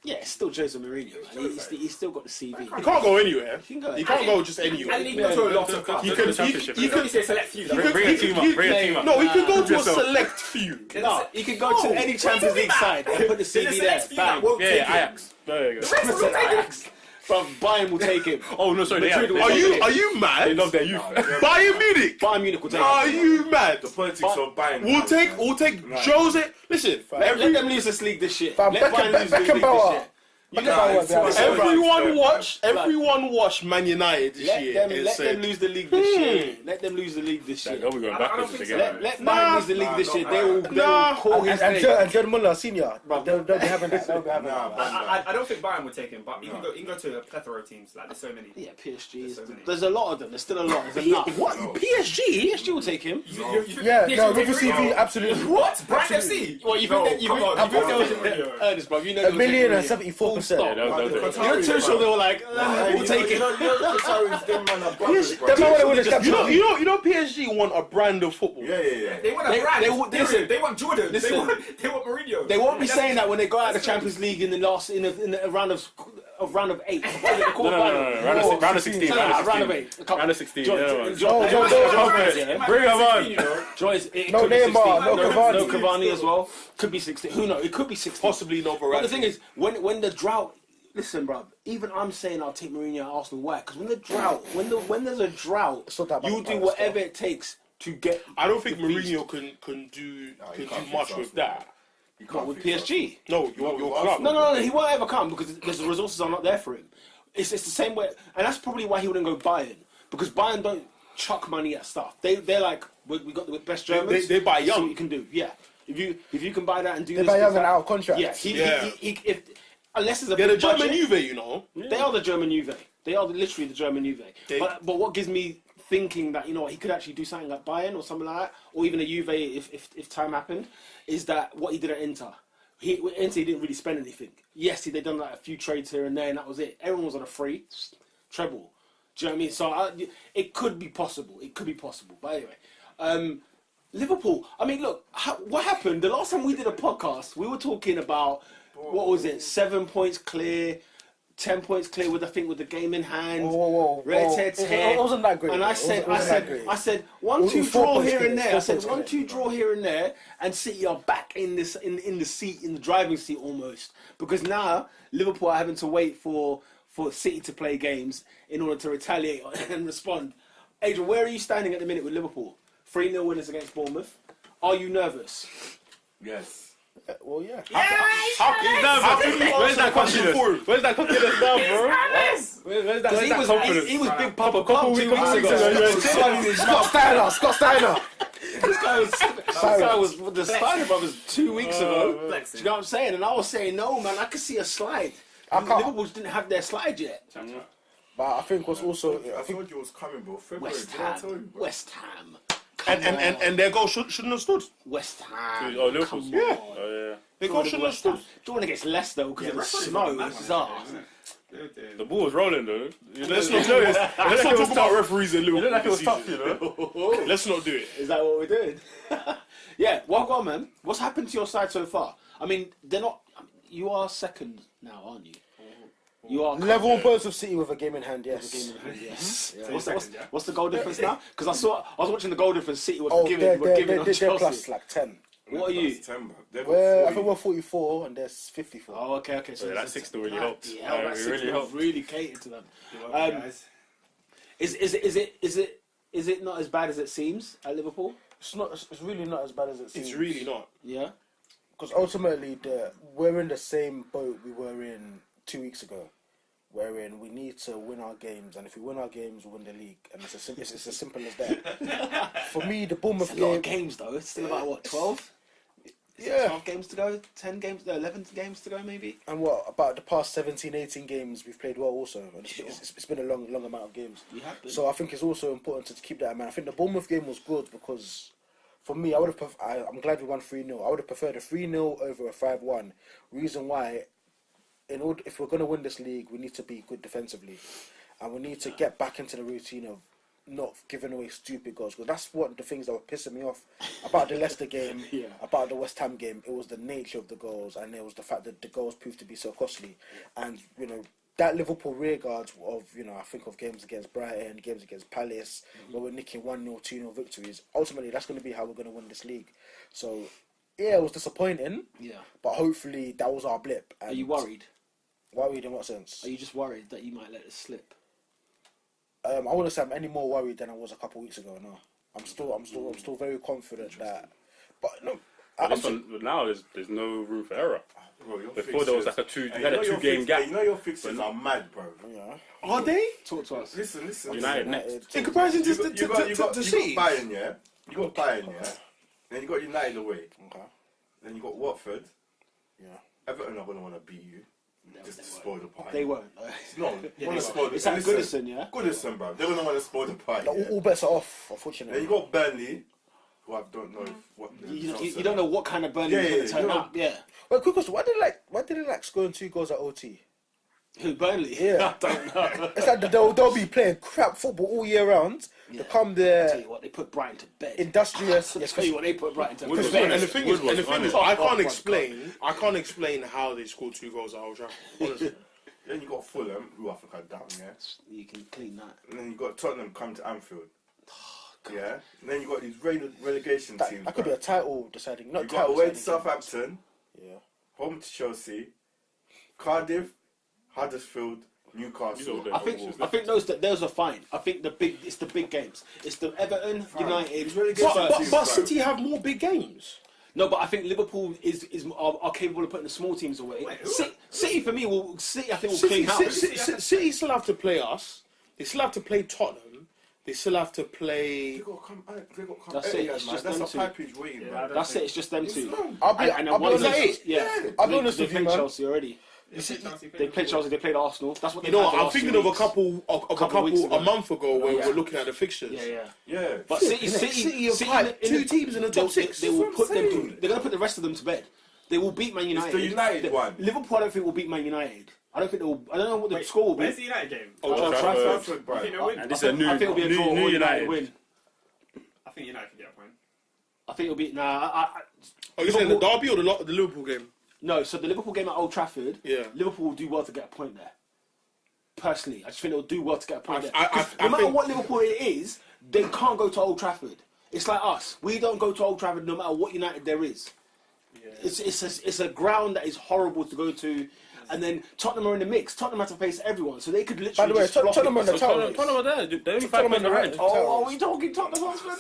S1: Yeah, it's still Jose Mourinho, man. He's still got the CV.
S4: You can't go anywhere.
S1: You
S4: can't go just anywhere.
S2: And he can go to a lot of clubs.
S4: You can
S2: say select few.
S5: Bring a team up.
S4: No, he can go to a select few.
S1: No, he can go to any Champions League side and put the CV there. Bang.
S5: Yeah, Ajax. There you go.
S1: Ajax. From Bayern will take him.
S5: Oh no, sorry.
S1: Madrid will
S4: Are
S1: take him.
S4: you mad?
S5: They love their youth.
S4: Bayern Munich.
S1: Bayern Munich will take him.
S4: Are you mad?
S6: The politics of Bayern.
S4: We'll take Jose. Listen,
S1: Let them lose this league this year.
S3: But
S1: Let Bayern lose this league this
S3: Beckenbauer.
S1: year.
S4: Everyone watch Man United this year.
S1: Let them lose the league this year. Let them lose the league this year.
S5: They'll be going backwards again.
S1: Let Bayern lose the league this year. They will call his name.
S3: And John Muller, senior, they'll be having that.
S2: I don't think Bayern would take him, but you can go to a plethora of teams. Like, there's so many.
S1: Yeah, PSG. There's a lot of them. There's still a lot. There's enough. What? PSG will take him.
S3: Yeah, no, River CV, absolutely.
S2: What? Bright FC?
S1: Well, you think that Ernest, bro, you know
S3: $1 million and 74%.
S1: You're too sure they were like, we'll take it.
S4: You know, PSG want a brand of football.
S2: Yeah. They want a brand. They want Jordan. They want Mourinho.
S1: They won't be saying that when they go out of the Champions League in the round of round of 8.
S5: No. Round of 16.
S1: Round of 8.
S5: Round of 16.
S1: Bring
S5: him on.
S3: No Neymar, no Cavani.
S1: No Cavani as well. Could be 16. Who knows? It could be 16.
S4: Possibly not Verratti.
S1: But the thing is, when the drought. Listen, bro. Even I'm saying I'll take Mourinho at Arsenal. Why? Because when there's a drought, you'll do whatever it takes to get.
S4: I don't think Mourinho can do much with that.
S1: Not with PSG.
S4: No, your club.
S1: No, he won't ever come because the resources are not there for him. It's the same way, and that's probably why he wouldn't go Bayern, because Bayern don't chuck money at stuff. They're like, we got the best Germans.
S4: They buy young.
S1: So you can do, yeah. If you can buy that and do
S3: they
S1: this,
S3: buy young and out of contract.
S1: Yeah, unless it's a
S4: they're the
S1: budget,
S4: German Juve, you know.
S1: They are the German Juve. They are literally the German Juve. But what gives me thinking that, you know what, he could actually do something like Bayern or something like that, or even a Juve if time happened, is that what he did at Inter. Inter didn't really spend anything. Yes, they done like a few trades here and there, and that was it. Everyone was on a free treble. Do you know what I mean? So it could be possible. It could be possible. But anyway, Liverpool. I mean, look, what happened? The last time we did a podcast, we were talking about, what was it? 7 points clear, 10 points clear with the game in hand.
S3: It wasn't that great.
S1: And I said 1-2 draw here and there. I said 1-2 draw here and there, and City are back in the driving seat almost, because now Liverpool are having to wait for City to play games in order to retaliate and respond. Adrian, where are you standing at the minute with Liverpool? 3-0 winners against Bournemouth. Are you nervous?
S6: Yes.
S3: Well, yeah.
S5: Where's that confidence? Where's that confidence now, bro? Where's that confidence?
S1: He was big Papa Pump 2 weeks ago.
S3: Scott Steiner.
S1: This guy was the Steiner brothers 2 weeks ago. Do you know what I'm saying? And I was saying, no, man, I could see a slide. Liverpool didn't have their slide yet.
S3: But I think what's also...
S6: I told you it was coming, bro.
S1: West Ham.
S4: And their goal shouldn't have stood.
S1: West Ham.
S5: Oh, Liverpool.
S4: Yeah.
S5: Oh,
S4: Their goal shouldn't have stood.
S1: Drawn against Leicester because it was snow. It was bizarre.
S5: The ball was rolling though.
S4: Let's not talk about referees and Liverpool.
S5: It looked like it was tough, you know.
S4: Let's not do it.
S1: Is that what we're doing? Yeah. Well, go on, man. What's happened to your side so far? I mean, they're not. You are second now, aren't you? You are
S3: level on points of City with a game in hand. Yes.
S1: Yes. Yeah. What's the goal difference now? Because I was watching the goal difference. City was giving on Chelsea.
S3: They're plus like 10.
S1: What are you?
S3: I think we're 44 and there's 54.
S1: Oh, okay. So
S5: that 6 still really helped.
S1: Yeah, that 6 really catered to them. Is it not as bad as it seems at Liverpool?
S3: It's not. It's really not as bad as it seems.
S4: It's really not.
S1: Yeah.
S3: Because ultimately, we're in the same boat we were in 2 weeks ago, wherein we need to win our games, and if we win our games, we win the league, and it's as simple as that. For me, the Bournemouth game...
S1: a lot of games, though. It's still about, what, 12?
S3: Yeah.
S1: 12 games to go? 10 games? 11 games to go, maybe?
S3: And what, about the past 17, 18 games, we've played well also. And it's been a long amount of games.
S1: We have been.
S3: So I think it's also important to keep that in mind. I think the Bournemouth game was good because... For me, I'm glad we won 3-0. I would have preferred a 3-0 over a 5-1. Reason why... if we're going to win this league, we need to be good defensively, and we need to get back into the routine of not giving away stupid goals. Because that's one of the things that were pissing me off about the Leicester game, about the West Ham game. It was the nature of the goals, and it was the fact that the goals proved to be so costly. And that Liverpool rearguard of I think of games against Brighton, games against Palace, where we're nicking 1-0, 2-0 victories. Ultimately, that's going to be how we're going to win this league. So yeah, it was disappointing. Yeah, but hopefully that was our blip. And
S1: are you worried?
S3: Worried in what sense?
S1: Are you just worried that you might let it slip?
S3: I wouldn't say I'm any more worried than I was a couple of weeks ago. No, I'm still very confident that. But no,
S5: This one, now there's no room for error.
S6: Bro, your
S5: Before there was like
S6: fixtures-
S5: you had a 2 game gap.
S6: You know your fixtures are mad, bro.
S3: Yeah.
S4: Are they?
S1: Talk to us.
S6: Listen.
S5: United next.
S4: In comparison to
S6: You got
S4: City?
S6: Bayern, yeah? You got Bayern, yeah? Then you got United away.
S3: Okay.
S6: Then you got Watford.
S3: Yeah.
S6: Everton are going to want to beat you. Just to spoil the party.
S1: They won't.
S6: No, want to spoil the
S1: It's at
S6: listen,
S1: Goodison, yeah?
S6: Goodison, bro. They're going to want to spoil the party.
S3: Like,
S6: yeah?
S3: all bets are off,
S6: Then
S3: unfortunately.
S6: you got Burnley, who I don't know what.
S1: You don't know what kind of Burnley is going to turn up. Yeah.
S3: Wait, quick question. Why did they like scoring 2 goals at OT?
S1: Who, Burnley?
S3: Yeah.
S1: I don't know.
S3: It's like they'll be playing crap football all year round. They come
S1: Tell
S3: there
S1: you what, they put Brighton to bed.
S3: industrious.
S1: I'll tell you what, they put Brighton to
S5: Woodward.
S1: bed.
S4: And the thing
S5: Woodward
S4: is,
S5: was
S4: I
S1: funny.
S4: can't explain how they scored 2 goals at Old Trafford. Honestly.
S6: Then you got Fulham, who I think are down, yeah?
S1: You can clean that.
S6: And then you got Tottenham come to Anfield. Yeah? And then you got these relegation teams.
S3: That could be
S6: bro.
S3: a title deciding. Not
S6: You got
S3: title
S6: away to
S3: deciding.
S6: Southampton,
S3: Yeah.
S6: home to Chelsea, Cardiff, Huddersfield, Newcastle.
S5: These
S1: I think those are fine. I think it's the big games. It's the Everton, United.
S6: It's relegation teams,
S4: But
S6: bro.
S4: City have more big games.
S1: No, but I think Liverpool are capable of putting the small teams away. City for me I think will clean house.
S4: City still have to play us. They still have to play Tottenham. They still have to play.
S6: They got to come.
S1: That's it, it's just them
S6: That's
S1: two.
S6: a pipage waiting, bro.
S1: That's it. It's just them two.
S3: I'll be
S1: And
S3: honest.
S1: one of
S4: it.
S1: those- yeah.
S3: I'll be honest
S1: They
S3: with you,
S1: played
S3: man.
S1: Chelsea already. They played Chelsea. They played Arsenal. That's what they.
S4: You know,
S1: had the
S4: I'm
S1: last
S4: thinking
S1: few
S4: of a
S1: weeks.
S4: couple
S1: weeks ago.
S4: a month ago where
S1: Yeah.
S4: we're looking at the fixtures.
S6: Yeah.
S1: But City
S4: have piped 2 teams in the top 6.
S1: They will
S6: That's
S1: put
S6: what I'm
S1: them.
S6: saying.
S1: They're going to put the rest of them to bed. They will beat Man United.
S6: the United one.
S1: Liverpool, I don't think will beat Man United. I don't think they will. I don't know what the score will be.
S2: Where's the United game?
S1: Old
S5: Old
S1: Trafford.
S6: Trafford, bro.
S2: I think they'll win.
S5: And this is a new
S1: I think it'll be a draw
S5: new
S1: or United
S5: United.
S1: win.
S2: I think United can get a point.
S1: I think it'll be
S4: Are you saying the Derby or the Liverpool game?
S1: no. So the Liverpool game at Old Trafford.
S4: Yeah.
S1: Liverpool will do well to get a point there. Personally, I just think they'll do well to get a point there.
S4: I
S1: 'Cause no matter
S4: think-
S1: what Liverpool it is, they can't go to Old Trafford. It's like us. We don't go to Old Trafford no matter what United there is. It's a ground that is horrible to go to. And then Tottenham are in the mix. Tottenham have to face everyone, so they could literally.
S3: By the way,
S1: just flop
S3: Tottenham
S1: it.
S3: on the title race.
S5: Tottenham are there. They're only 5
S3: Tottenham
S5: points
S3: on the
S5: behind.
S3: right.
S1: Oh, are we talking Tottenham Hotspur?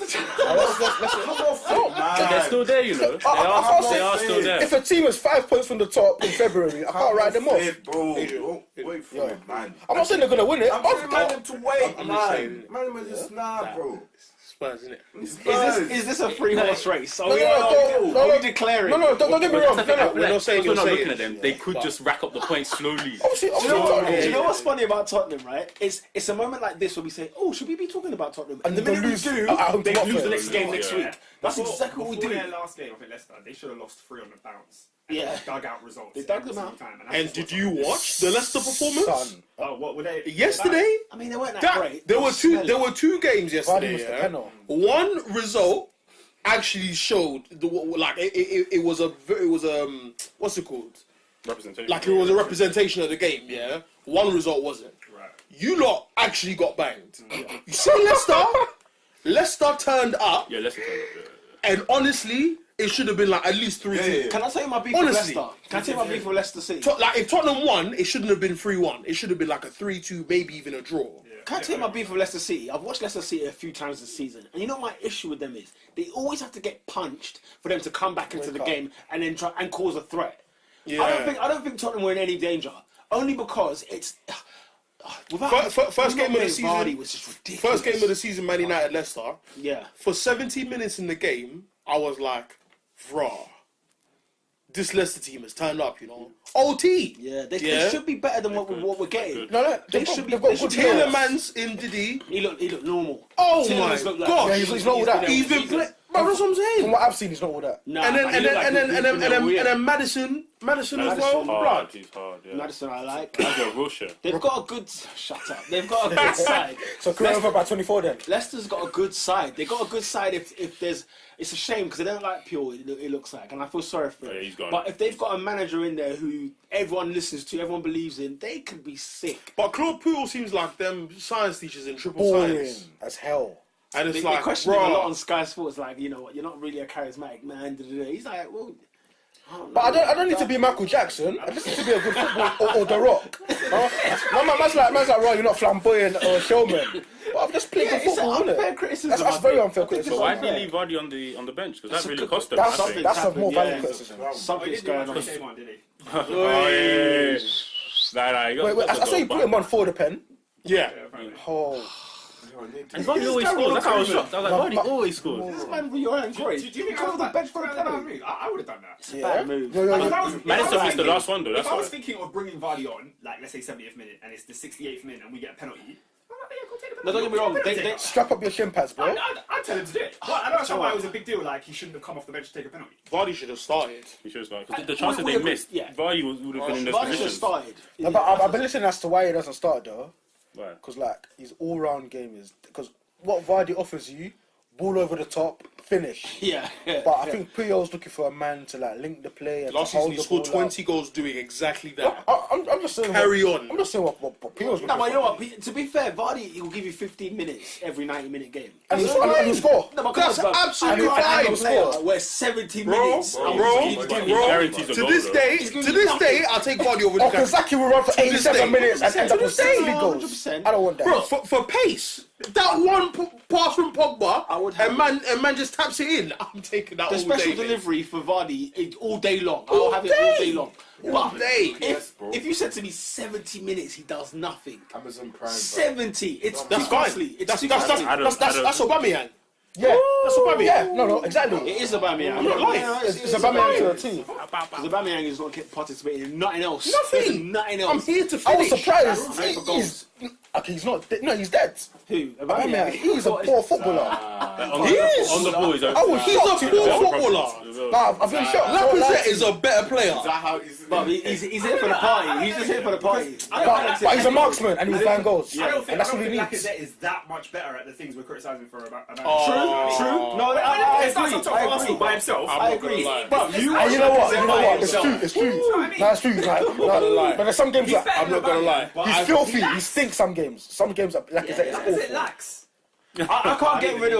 S5: They're still there, you know. They are still there.
S3: If a team is 5 points from the top in February, I can't write them off.
S6: Bro, wait for it, man.
S3: I'm not saying they're gonna win it.
S6: I'm telling man to wait,
S4: I'm just saying.
S6: Man, just nah, bro.
S4: Spurs, isn't it?
S1: Is this a 3-horse race? Are
S3: No,
S1: we,
S3: no,
S1: are we
S3: no,
S1: declaring?
S3: No, don't get me wrong.
S5: That's the thing, I feel
S4: we're
S5: like
S4: not saying
S5: because
S4: you're
S5: we're not
S4: saying
S5: looking
S4: it.
S5: at them. They could just rack up the points slowly.
S3: Obviously,
S1: Do you know what?
S3: Tottenham.
S1: Do you know what's funny about Tottenham, right? It's a moment like this where we say, "Oh, should we be talking about Tottenham?" And the
S3: they
S1: minute we
S3: lose
S1: do,
S3: at home to
S1: they lose
S3: Watford.
S1: the next game next
S5: Yeah.
S1: week. That's exactly what we
S2: Before
S1: do.
S2: their last game, I think Leicester, they should have lost 3 on the bounce.
S1: Yeah.
S2: Dug out results.
S1: They dug
S2: every
S1: them out.
S2: single time, that's
S4: And
S2: just
S4: did
S2: what's
S4: you
S2: happening.
S4: watch the Leicester performance?
S3: Son,
S2: Oh, what were they?
S4: Yesterday,
S1: I mean, they weren't that great.
S4: there
S1: They
S4: were two.
S1: smelly.
S4: There were 2 games
S3: Vardy
S4: yesterday.
S3: missed the
S4: Yeah?
S3: penalty.
S4: One result actually showed it was what's it called?
S5: Representation.
S4: Like it was a representation of the game. Yeah. One result wasn't.
S2: Right.
S4: You lot actually got banged. You see Leicester. Leicester turned up,
S5: Yeah, let's return it.
S4: and honestly, it should have been like at least 3-2.
S1: Can I tell you my beef with
S4: Honestly.
S1: Leicester? Can I tell you my beef with Leicester City?
S4: Like if Tottenham won, it shouldn't have been 3-1. It should have been like a 3-2, maybe even a draw.
S1: Can I tell you my beef with Leicester City? I've watched Leicester City a few times this season, and you know what my issue with them is? They always have to get punched for them to come back into the game and then try and cause a threat.
S4: Yeah.
S1: I don't think Tottenham were in any danger, only because it's without
S4: First game of the
S1: Vardy
S4: season.
S1: was just ridiculous.
S4: First game of the season, Man United Leicester.
S1: Yeah.
S4: For 70 minutes in the game, I was like, "Raw, this Leicester team has turned up." You know, OT.
S1: Yeah, they should be better than what we're getting.
S3: No,
S1: They should be.
S3: they've got
S1: They should
S3: good
S1: be.
S3: players.
S4: Tielemans in Didi.
S1: He looked normal.
S4: Oh
S1: Tielemans
S4: my
S1: looked like-
S4: God.
S3: Yeah, he's not all that.
S1: been
S4: Even
S1: there
S4: play.
S1: for
S4: But that's what I'm
S3: From
S4: saying.
S3: what I've seen, he's not all that.
S1: Nah,
S4: And then
S1: but he looked like
S4: and then Madison as well.
S1: Madison.
S4: Blood.
S5: He's hard, yeah.
S1: Madison, I like.
S5: That's a Wilshere.
S1: They've got a good. Shut up. They've got a good side.
S3: So career over by 24 then.
S1: Leicester's got a good side. They got a good side if there's. It's a shame because they don't like Pure. It looks like, and I feel sorry for
S5: Yeah,
S1: him.
S5: he's gone.
S1: But if they've got a manager in there who everyone listens to, everyone believes in, they could be sick.
S4: But Claude Puel seems like them science teachers in triple
S3: Boring
S4: science.
S3: as hell.
S4: And it's
S1: They
S4: like,
S1: question him a lot
S4: bro,
S1: on Sky Sports, like, you know what, you're not really a charismatic man. He's like, well.
S3: But I don't need to be Michael Jackson. I just need to be a good football or The Rock. Man's like, right, you're not flamboyant or showman. But part of just playing football, isn't
S1: unfair
S3: it?
S1: criticism.
S3: That's very unfair
S5: But
S3: criticism.
S5: why did he leave Vardy on the bench? Because that really cost him.
S3: That's a more valid criticism.
S1: Something's going on.
S2: Game on, did he?
S3: Wait, I saw you put him on for the pen.
S4: Yeah.
S3: Oh.
S5: And Vardy always scores. That's how I was shocked. I was like, Vardy always scores.
S1: This man with your hands
S2: Do
S1: great.
S2: you think
S1: Come on the bench for a penalty?
S2: I would have done that.
S3: Yeah.
S1: Bad move.
S5: Manchester missed the last one though.
S2: If
S5: That's
S2: I was
S5: why.
S2: thinking of bringing Vardy on, like let's say 70th minute, and it's the 68th minute, and we get a penalty, go take the
S1: No, don't get me wrong.
S2: penalty.
S3: Strap up your shin pads, bro.
S2: I'd tell him to do it. Well, I don't understand why it was a big deal. Like he shouldn't have come off the bench to take a penalty.
S4: Vardy should have started.
S5: He should have started. Because the chances they missed, Vardy would have been in those
S1: Vardy should have
S5: positions.
S1: started.
S3: No, but I've been listening as to why he doesn't start though.
S5: Right.
S3: Because like his all-round game is because what Vardy offers you, ball over the top, finish.
S1: Yeah.
S3: But I think Puyol's looking for a man to like link the play and
S4: Last
S3: to hold
S4: season he
S3: the
S4: scored
S3: ball
S4: 20 goals doing exactly that.
S3: I'm just saying.
S4: Carry on.
S3: I'm just saying what Puyol's looking
S1: No, but you
S3: for.
S1: know what? To be fair, Vardy will give you 15 minutes every 90-minute game.
S3: And he'll score.
S1: No, but
S4: That's
S1: come on, bruv.
S4: absolutely
S1: And
S4: fine.
S1: he'll score. We're 70 minutes.
S4: Bro,
S5: Guarantees a
S4: to
S5: goal,
S4: this
S5: though.
S4: day, I'll take Vardy over
S3: Oh,
S4: the guy.
S3: Kazaki will run for
S4: this
S3: 87
S4: day.
S3: minutes and end up
S1: To
S3: with
S1: this day,
S3: 60 goals.
S1: 100%.
S3: I don't want that.
S4: Bro, for pace, that one pass from Pogba,
S1: I would have
S4: and man just taps it in. I'm taking that
S1: The
S4: all
S1: special
S4: day. mate.
S1: delivery for Vardy all day long. I'll have it all day long.
S4: All day.
S6: Yes, bro.
S1: If you said to me 70 minutes, he does nothing.
S6: Amazon Prime. Bro.
S1: 70. It's
S4: That's
S1: too
S4: fine.
S1: costly. It's
S4: That's
S1: too costly.
S4: that's Aubameyang.
S3: Yeah,
S4: That's Aubameyang.
S3: yeah, no, exactly.
S1: It is Aubameyang.
S4: I'm not lying.
S3: It's Aubameyang to the team.
S1: Because Aubameyang is not participating in nothing else.
S4: Nothing.
S1: There's nothing else.
S4: I'm here to
S3: I was
S4: finish.
S3: surprised.
S1: Right for goals.
S3: Okay, he's not. No, he's dead.
S1: Who?
S3: Aubameyang, he's a poor footballer.
S5: On the ball, he's a
S3: I was
S4: He's a
S3: shocked.
S4: poor footballer.
S3: Nah, I've been shocked.
S4: Lacazette is a better player.
S1: But he's here for the party. He's just here for the party.
S3: But he's a marksman and he's buying goals.
S2: I don't think,
S3: And that's what he needs.
S2: Lacazette is that much better at the things we're criticising for about.
S1: True. No, I
S2: It's not
S1: agree.
S2: something for Arsenal by himself.
S1: I agree.
S4: Bro,
S1: you
S3: And you know what? It's
S1: yourself.
S3: true. It's true.
S2: what I mean?
S3: No, it's true. Like,
S4: lie.
S3: but there's some games like
S4: I'm not gonna lie.
S3: he's filthy. He stinks some games. Some games Lacazette is
S2: Lacazette
S3: awful.
S2: lacks.
S1: I can't get rid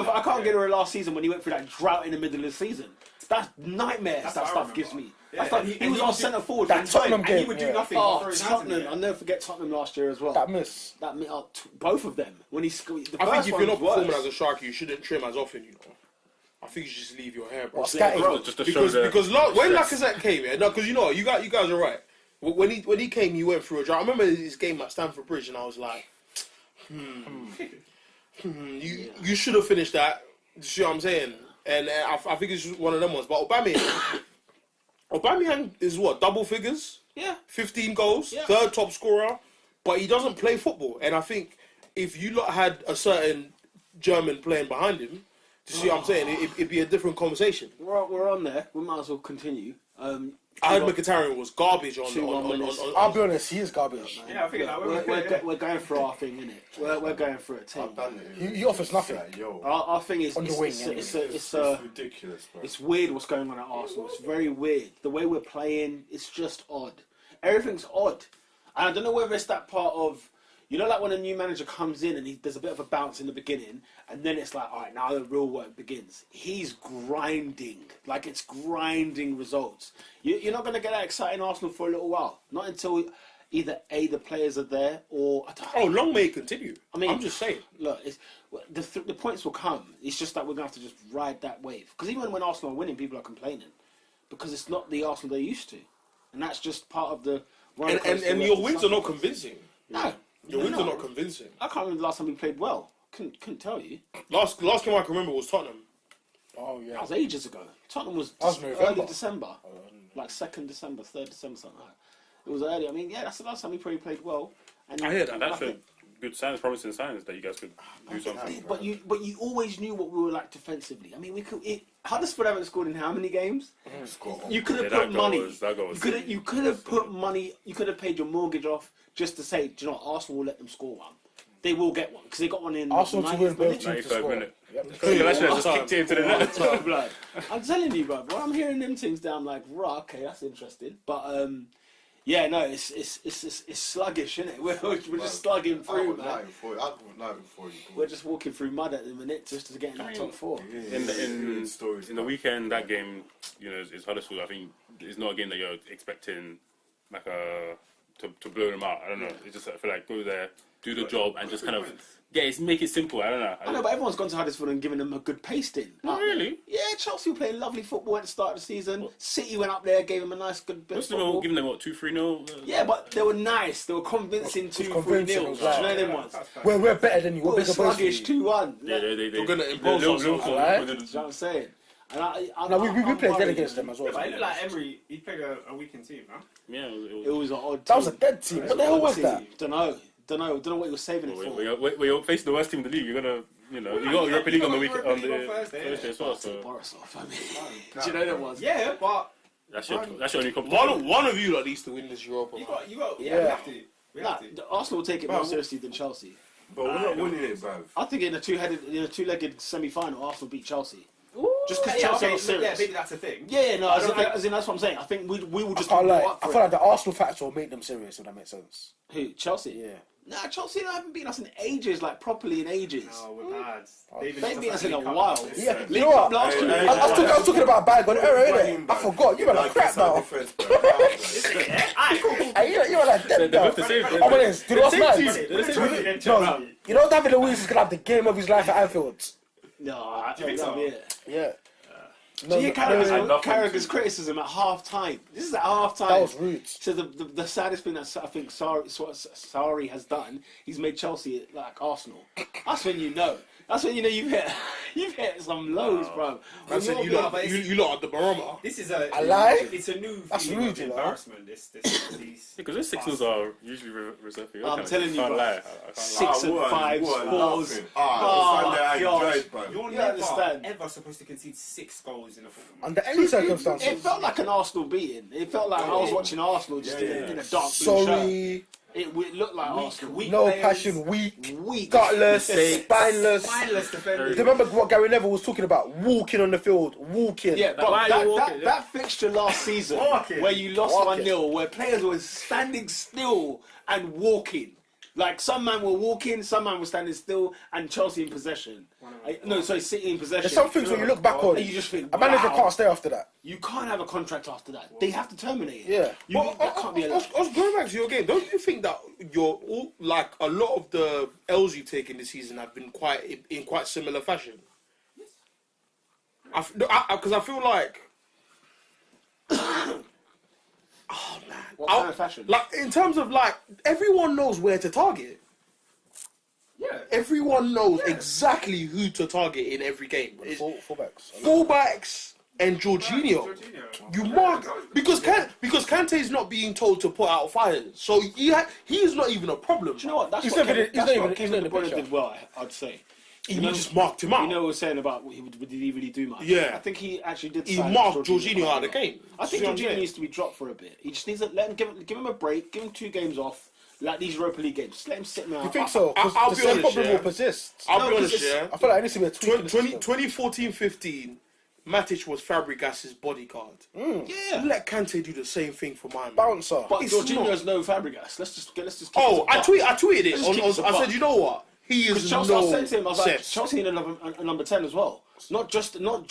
S1: of last season when he went through that drought in the middle of the season. That's nightmares.
S2: That's
S1: that
S2: what I
S1: stuff
S2: remember.
S1: gives me.
S2: Yeah,
S1: That's like,
S2: and
S1: he was on centre forward.
S3: that
S1: for
S3: Tottenham
S1: time.
S3: game.
S2: And he would do
S3: Yeah.
S2: nothing.
S1: Oh,
S2: for his hands in
S1: Tottenham!
S2: the
S1: I'll
S2: air.
S1: never forget Tottenham last year as well.
S3: That miss.
S1: Both of them when he scored. The
S4: I
S1: first
S4: think if
S1: one
S4: you're not
S1: was
S4: performing
S1: worse.
S4: as a striker, you shouldn't trim as often. You know, I think you should just leave your hair, bro.
S3: What, scatty?
S5: just to show
S4: Because
S5: the
S4: when Lacazette came, yeah, no, because you know, you guys are right. When he came, he went through a drought. I remember his game at Stamford Bridge, and I was like, you should have finished that. You see what I'm saying? And I think it's just one of them ones. But Aubameyang is what, double figures?
S1: Yeah.
S4: 15 goals,
S1: Yeah.
S4: third top scorer, but he doesn't play football. And I think if you lot had a certain German playing behind him, do you see what I'm saying? It'd be a different conversation.
S1: We're on there. We might as well continue.
S4: I heard Mkhitaryan was garbage on.
S1: 2-1 minutes.
S3: I'll be honest, he is garbage.
S2: Yeah, I figured that.
S1: We're going through our thing, innit? We're going through a team.
S6: I've done it.
S3: He offers nothing.
S6: Like, yo,
S1: Our thing is
S3: On the wing, anyway.
S6: it's ridiculous, bro.
S1: It's weird what's going on at Arsenal. It's very weird. The way we're playing, it's just odd. Everything's odd. And I don't know whether it's that part of, you know, like when a new manager comes in and there's a bit of a bounce in the beginning, and then it's like, all right, now the real work begins. He's grinding. Like, it's grinding results. You're not going to get that exciting Arsenal for a little while. Not until either A, the players are there, or...
S4: Oh, long may it continue.
S1: I mean,
S4: I'm just saying.
S1: Look, the points will come. It's just that we're going to have to just ride that wave. Because even when Arsenal are winning, people are complaining. Because it's not the Arsenal they're used to. And that's just part of the...
S4: And your wins are not convincing.
S1: No.
S4: Your wins are not convincing.
S1: I can't remember the last time we played well. Couldn't tell you.
S4: Last game I can remember was Tottenham.
S3: Oh yeah.
S1: That was ages ago. Tottenham was
S3: November.
S1: early December. Like 2nd December, 3rd December, something like that. It was early. I mean, yeah, that's the last time we probably played well. And
S4: I hear that.
S5: That's a good signs, promising signs that you guys could do something.
S1: But you always knew what we were like defensively. I mean, we could. Huddersfield haven't scored in how many games? You could have put money. You could have put money. You could have paid your mortgage off just to say, do you know what, Arsenal will let them score one. They will get one because they got one in
S3: Arsenal to win both
S1: 90th
S3: teams to
S5: 93rd
S3: score.
S5: minute.
S3: Yep.
S5: Just kicked it into the net.
S1: Blood. I'm telling you, bro. I'm hearing them things down. I'm like, right, okay, that's interesting. But yeah, no, it's sluggish, isn't it? We're just slugging through, man. We're just walking through mud at the minute just to get in that top four.
S5: In the weekend, that game, you know, is Huddersfield. I think it's not a game that you're expecting like to blow them out. I don't know. It's just I feel like go there, do the job, and just kind of make it simple. I don't know.
S1: I know, but everyone's gone to Huddersfield and given them a good pasting.
S5: Not really.
S1: Yeah, Chelsea were playing lovely football at the start of the season. City went up there, gave them a nice good bit of
S5: Most of
S1: football.
S5: them were giving them, what, 2-3-0?
S1: Yeah, but they were nice. They were convincing 2-3 nil. Do you know them ones?
S3: We're better than you.
S1: We're
S3: We're bigger boys than
S1: sluggish
S3: you.
S1: 2-1.
S4: We're going to impose
S5: Liverpool-
S4: ourselves.
S5: Liverpool-
S3: Alright.
S1: Do you know what I'm saying? And
S3: No, we played dead
S1: worried.
S3: against them as well.
S2: But it looked like Emery, he played a weakened team, huh?
S5: Yeah,
S1: It was an odd
S3: That was a
S1: team.
S3: dead team. What the hell was that?
S1: Don't know what you were saving it for.
S5: When you're facing the worst team in the league, you're gonna, you got Europa League on the week on the
S2: Thursday
S5: Thursday as well. So
S1: Borisov, I mean. Do you know that was?
S2: Yeah, but
S5: that's your only competition.
S4: One of you lot needs to win this Europa.
S2: you got,
S3: Yeah.
S2: we have to. We
S1: Nah,
S2: have to.
S1: Arsenal will take it more seriously than Chelsea.
S6: But we're not winning it, bruv.
S1: I think in a two-legged semi-final, Arsenal beat Chelsea. Just because
S2: Yeah,
S1: Chelsea
S2: okay,
S1: are serious.
S2: yeah, maybe that's a thing.
S1: Yeah, no, as in that's what I'm saying. I think we will just
S3: I
S1: be brought up
S3: I
S1: for
S3: feel
S1: it.
S3: like the Arsenal factor will make them serious, if that makes sense.
S1: Who? Chelsea?
S3: Yeah.
S1: Nah, Chelsea haven't beaten us in ages, like properly in ages.
S2: No, we're bad.
S1: They've beaten us in a while.
S3: Yeah,
S1: League
S3: you know what?
S1: Cup last year.
S3: I was talking about bygone era, innit? I forgot. You were like crap now. Hey, you were like dead
S5: They're
S3: now.
S5: both the same.
S3: Oh, but it's, do you know what's mad?
S5: They're the same.
S3: No, you know David Luiz is gonna have the game of his life at Anfield.
S1: No, I
S2: think
S1: think
S2: so?
S1: that'll be it.
S3: Yeah.
S1: Do you hear
S5: I love
S1: Carragher's criticism at half time? This is at half time.
S3: That was rude.
S1: So the saddest thing that I think Sarri has done, he's made Chelsea like Arsenal. That's when you know. That's when you know you've hit some lows, bro.
S4: I said you lot are the barometer.
S2: This is a.
S3: I lie?
S2: It's a new.
S3: That's
S2: feeling
S3: rude,
S2: of
S3: you know.
S2: embarrassment. These.
S5: Because those 6-0s are usually reserved for you.
S1: I'm telling you,
S5: I can't
S1: bro.
S5: lie. I can't
S1: 6 and 5, 4s.
S6: I
S1: gosh.
S6: enjoyed, bro.
S2: You're
S1: You
S2: never
S1: understand?
S2: ever supposed to concede 6 goals in a football match.
S3: Under any circumstances.
S1: It felt like an Arsenal beating. It felt like I was watching Arsenal just in a dark blue shirt.
S3: Sorry.
S1: It looked like Arsenal.
S2: Weak
S3: No
S2: players,
S3: passion, weak,
S1: Weak.
S3: gutless, spineless.
S2: Spineless defenders.
S3: Remember what Gary Neville was talking about? Walking on the field, walking.
S1: Yeah, but
S5: why are you walking?
S1: that fixture last season
S2: Walking.
S1: where you lost
S3: Walking.
S1: 1-0, where players were standing still and walking. Like some man were walking, some man was standing still, and Chelsea in possession. City in possession.
S3: There's some things when you look back on,
S1: and you just think,
S3: a manager
S1: wow,
S3: can't stay after that.
S1: you can't have a contract after that. They have to terminate it.
S3: Yeah.
S1: That can't be allowed.
S4: I was going back to your game. Don't you think that like a lot of the L's you've taken this season have been in quite similar fashion? Because I feel like. Oh man!
S1: What kind of fashion?
S4: Like in terms of like everyone knows where to target.
S2: Yeah.
S4: Everyone knows exactly who to target in every game. It's
S3: Fullbacks.
S4: fullbacks and Jorginho. You mark because Kante is not being told to put out fires, so he is not even a problem.
S1: Do you know what? That's
S3: He's
S1: what
S3: not even- he's not even-
S1: Kevin
S3: he's not in
S1: De
S3: the
S1: Bruyne
S3: picture.
S1: did well, I'd say.
S4: He just marked him out.
S1: You know what we're saying about did he really do much?
S4: Yeah.
S1: I think he actually did.
S4: He
S1: silence
S4: marked Jorginho out of the
S1: quite
S4: game.
S1: well. I think
S4: See what I'm
S1: Jorginho
S4: saying?
S1: needs to be dropped for a bit. He just needs to give him a break, give him 2 games off, like these Europa League games. Just let him sit now.
S3: You think so? Because
S4: I'll
S3: the
S4: be
S3: same
S4: honest,
S3: problem
S4: yeah.
S3: will persist.
S4: I'll be honest, yeah.
S3: I feel like I need to be a tweak in the system.
S4: 2014-15, Matic was Fabregas's bodyguard.
S1: Yeah.
S4: Let Kante do the same thing for my man.
S3: Bouncer.
S1: But
S4: It's
S1: Jorginho's no Fabregas. Let's just keep
S4: Oh,
S1: it
S4: I
S1: a buck.
S4: tweeted it.
S1: Let's just keep it a
S4: I
S1: buck.
S4: said, you know what? He is
S1: Because Chelsea, I said to him, I was like,
S4: Seth.
S1: Chelsea need a number 10 as well. Not just. Okay,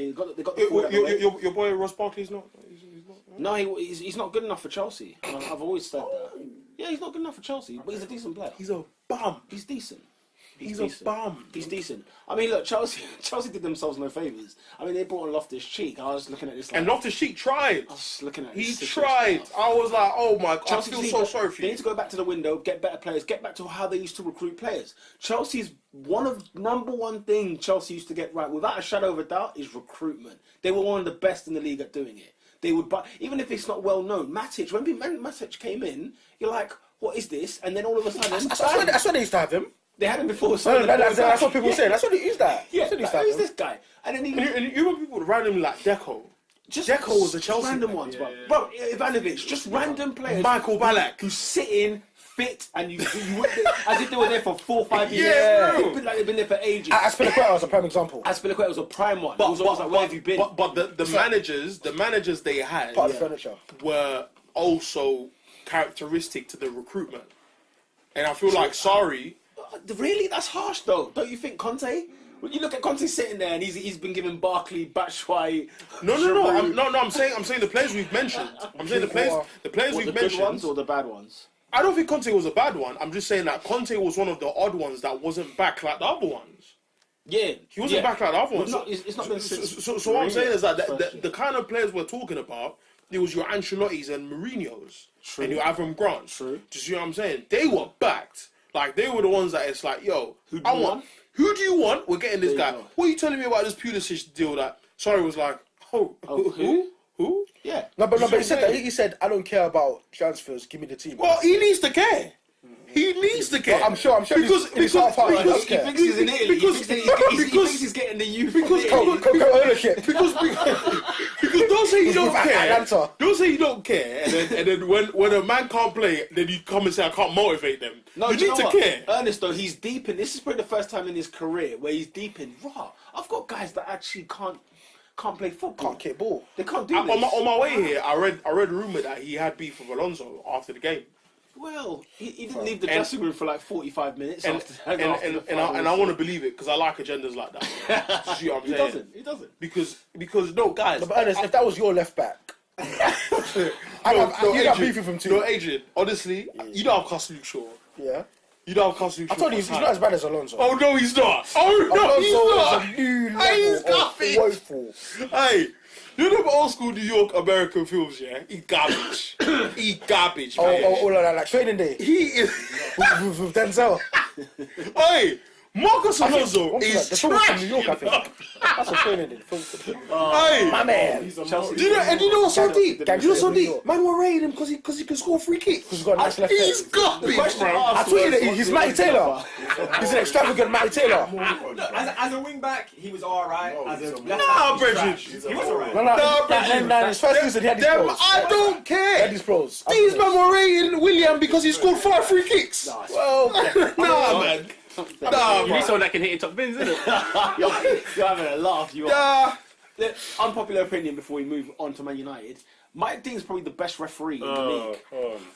S1: they got the forward out of the way.
S4: Your boy Ross Barkley's not. He's not.
S1: No, he's not good enough for Chelsea. I've always said that. Yeah, he's not good enough for Chelsea, but he's a decent player.
S4: He's a bum.
S1: He's decent.
S4: He's
S1: decent.
S4: a bum.
S1: He's decent. I mean, look, Chelsea did themselves no favours. I mean, they brought on Loftus-Cheek. I was looking at this. Like,
S4: And Loftus-Cheek tried.
S1: I was looking at
S4: He
S1: this
S4: tried.
S1: situation.
S4: I was like, oh my god,
S1: Chelsea
S4: I feel
S1: need
S4: so
S1: to-
S4: sorry for
S1: They
S4: you.
S1: need to go back to the window, get better players, get back to how they used to recruit players. Chelsea's number one thing Chelsea used to get right, without a shadow of a doubt, is recruitment. They were one of the best in the league at doing it. They would buy, even if it's not well known. Matic, when Matic came in, you're like, what is this? And then all of a sudden,
S3: That's why they used to have him.
S1: they had him before.
S3: No, that's what people say. That's what they use that.
S1: Yeah,
S3: That's what they used to
S1: like,
S3: have
S1: who's
S3: him.
S1: this guy? And then he
S4: And you know people randomly like Deco.
S1: just
S4: Deco was a Chelsea
S1: random
S4: player.
S1: ones, bro. Ivanovic, just random players.
S4: Michael Ballack.
S1: who sit in fit and you as if they were there for 4 or 5 years.
S3: Yeah.
S1: They've been like they've been there for ages.
S3: Aspilicueta was a prime example.
S1: Aspilicueta was a prime one. It was almost like, where have you been?
S4: But the managers they had
S3: Part of the furniture.
S4: were also characteristic to the recruitment. And I feel like Sarri.
S1: Really, that's harsh though. Don't you think, Conte? When you look at Conte sitting there and he's been given Barkley, Batshuayi.
S4: No. I'm saying the players we've mentioned. I'm saying the players
S1: What,
S4: we've
S1: the good
S4: mentioned.
S1: ones or the bad ones?
S4: I don't think Conte was a bad one. I'm just saying that Conte was one of the odd ones that wasn't back like the other ones.
S1: Yeah,
S4: he wasn't back like the other ones.
S1: It's not been
S4: so what I'm saying is that the kind of players we're talking about, it was your Ancelottis and Mourinho's and your Avram Grants.
S1: True.
S4: Do you see what I'm saying? They were backed. Like, they were the ones that it's like, yo, who do you want? We're getting this guy. What are you telling me about this Pulisic deal that Sorry was like, who?
S3: Yeah. No, but he said that. He said, I don't care about transfers. Give me the team.
S4: Well, he needs to care. He needs to care.
S3: Well, I'm sure
S4: because
S1: he thinks he's in Italy. He thinks he's getting the youth.
S3: Because ownership.
S4: Because don't say you don't care. Don't say you don't care. And then when a man can't play, then you come and say I can't motivate them.
S1: No,
S4: you need to care.
S1: Ernest, though, he's deep in. This is probably the first time in his career where he's deep in. I've got guys that actually can't play football.
S3: Can't kick ball.
S1: They can't do this.
S4: On my way here, I read a rumor that he had beef with Alonso after the game.
S1: Well, he didn't leave the dressing room for like 45 minutes.
S4: And I want to believe it because I like agendas like that. You know what I'm saying?
S1: He doesn't.
S4: Because no, guys.
S3: No, but Ernest, if that was your left back, you'd have beef with him too.
S4: No, Adrian, honestly, you don't have Castle Luke Shaw.
S3: Yeah.
S4: You don't have Castle Luke Shaw.
S3: I told you, he's not as bad as Alonso.
S4: Oh, no, he's not. Oh, no, he's not.
S3: Alonso is a new level of woeful.
S4: Hey. You know the old school New York American films, yeah? He garbage. He garbage, man.
S3: Oh, like Training Day.
S4: He is...
S3: with Denzel.
S4: Hey, Marcus Alonso is
S3: trash. From New York, I think. That's a Training Day.
S4: Hey,
S3: my man.
S4: Do you know what's so deep? Do you know what's so deep? Man, we're rating him because he can score free kicks.
S3: He's got a nice left
S4: He's garbage, bro.
S3: I tweeted it. He's Matty Taylor. He's an extravagant Matty Taylor.
S2: As a wing back, he was alright. As a left
S4: back,
S2: Bridget. He was alright.
S3: No, his first season he had his pros.
S4: I don't care.
S3: He had his pros.
S4: These men were rating William because he scored 5 free kicks.
S3: Well,
S4: nah, man.
S5: Nah, you need someone that can hit in top bins, isn't it?
S1: You're having a laugh. You are. The unpopular opinion before we move on to Man United. Mike Dean's probably the best referee in the league.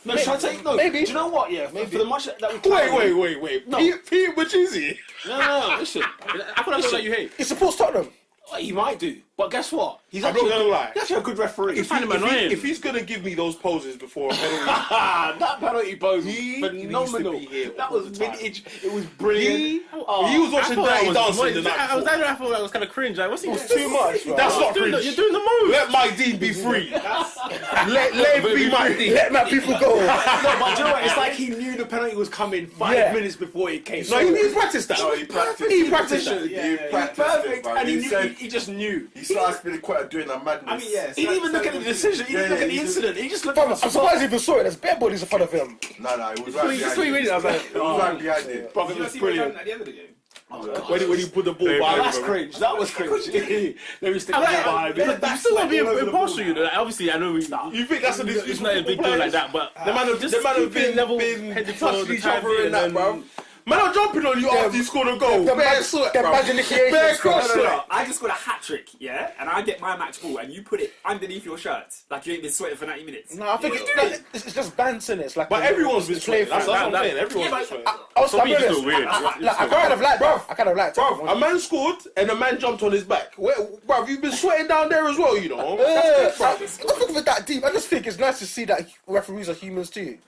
S1: No, should I say no? Maybe. Do you know what? Yeah, maybe. For the much that we
S4: wait. No. Pete Mujuzi.
S1: No. Listen.
S5: I thought that's what you hate.
S3: He supports Tottenham.
S1: He might do, but guess what? He's
S4: I'm not gonna lie.
S1: He's actually a good referee.
S4: If he's gonna give me those poses before a penalty,
S1: that penalty pose was phenomenal. That was vintage. It was brilliant. He
S4: was watching Dirty Dancing the night before.
S5: I thought that was kind of cringe. Like, what's he?
S3: It's too much. Bro.
S4: That's not cringe.
S5: You're doing the most.
S4: Let Mike Dean be free. Let him be Mike Dean.
S3: Let my people go.
S1: No, but do you know what? It's like he knew the penalty was coming 5 minutes before it came.
S4: No, he practiced that.
S6: He practiced.
S4: He practiced
S6: it.
S1: He perfect, and he just knew.
S6: He started spinning quite doing that madness.
S2: I mean, yeah.
S1: He didn't even look at the decision. He didn't look at the incident. He just looked at the
S3: I'm surprised he even saw it. There's bare bodies in front of him.
S6: No, it was right behind it.
S5: I was like,
S6: It was right behind it.
S1: Brother, it was brilliant.
S2: At the end of the game.
S4: When he put the ball behind
S1: That's
S4: him.
S1: cringe. That was cringe. Let me stick the ball behind me.
S5: you still want to be impartial, you know. Like, obviously, I know
S4: You think that's
S5: it's not a big deal like that, but
S4: the man have been touching each other in that, bro. Man, I'm jumping on you after you scored a goal. Bare sweat, bro. Bare cross sweat.
S2: I just scored a hat trick, yeah, and I get my match ball, and you put it underneath your shirt, like you ain't been sweating for 90 minutes.
S3: No, I think it's just banter. It's like,
S4: but everyone's been sweating. That's what I'm saying. Everyone's been sweating.
S3: I kind of liked it.
S4: Bro, a man scored and a man jumped on his back. Bro, you've been sweating down there as well, you know.
S3: I don't think of it that deep. I just think it's nice to see that referees are humans too.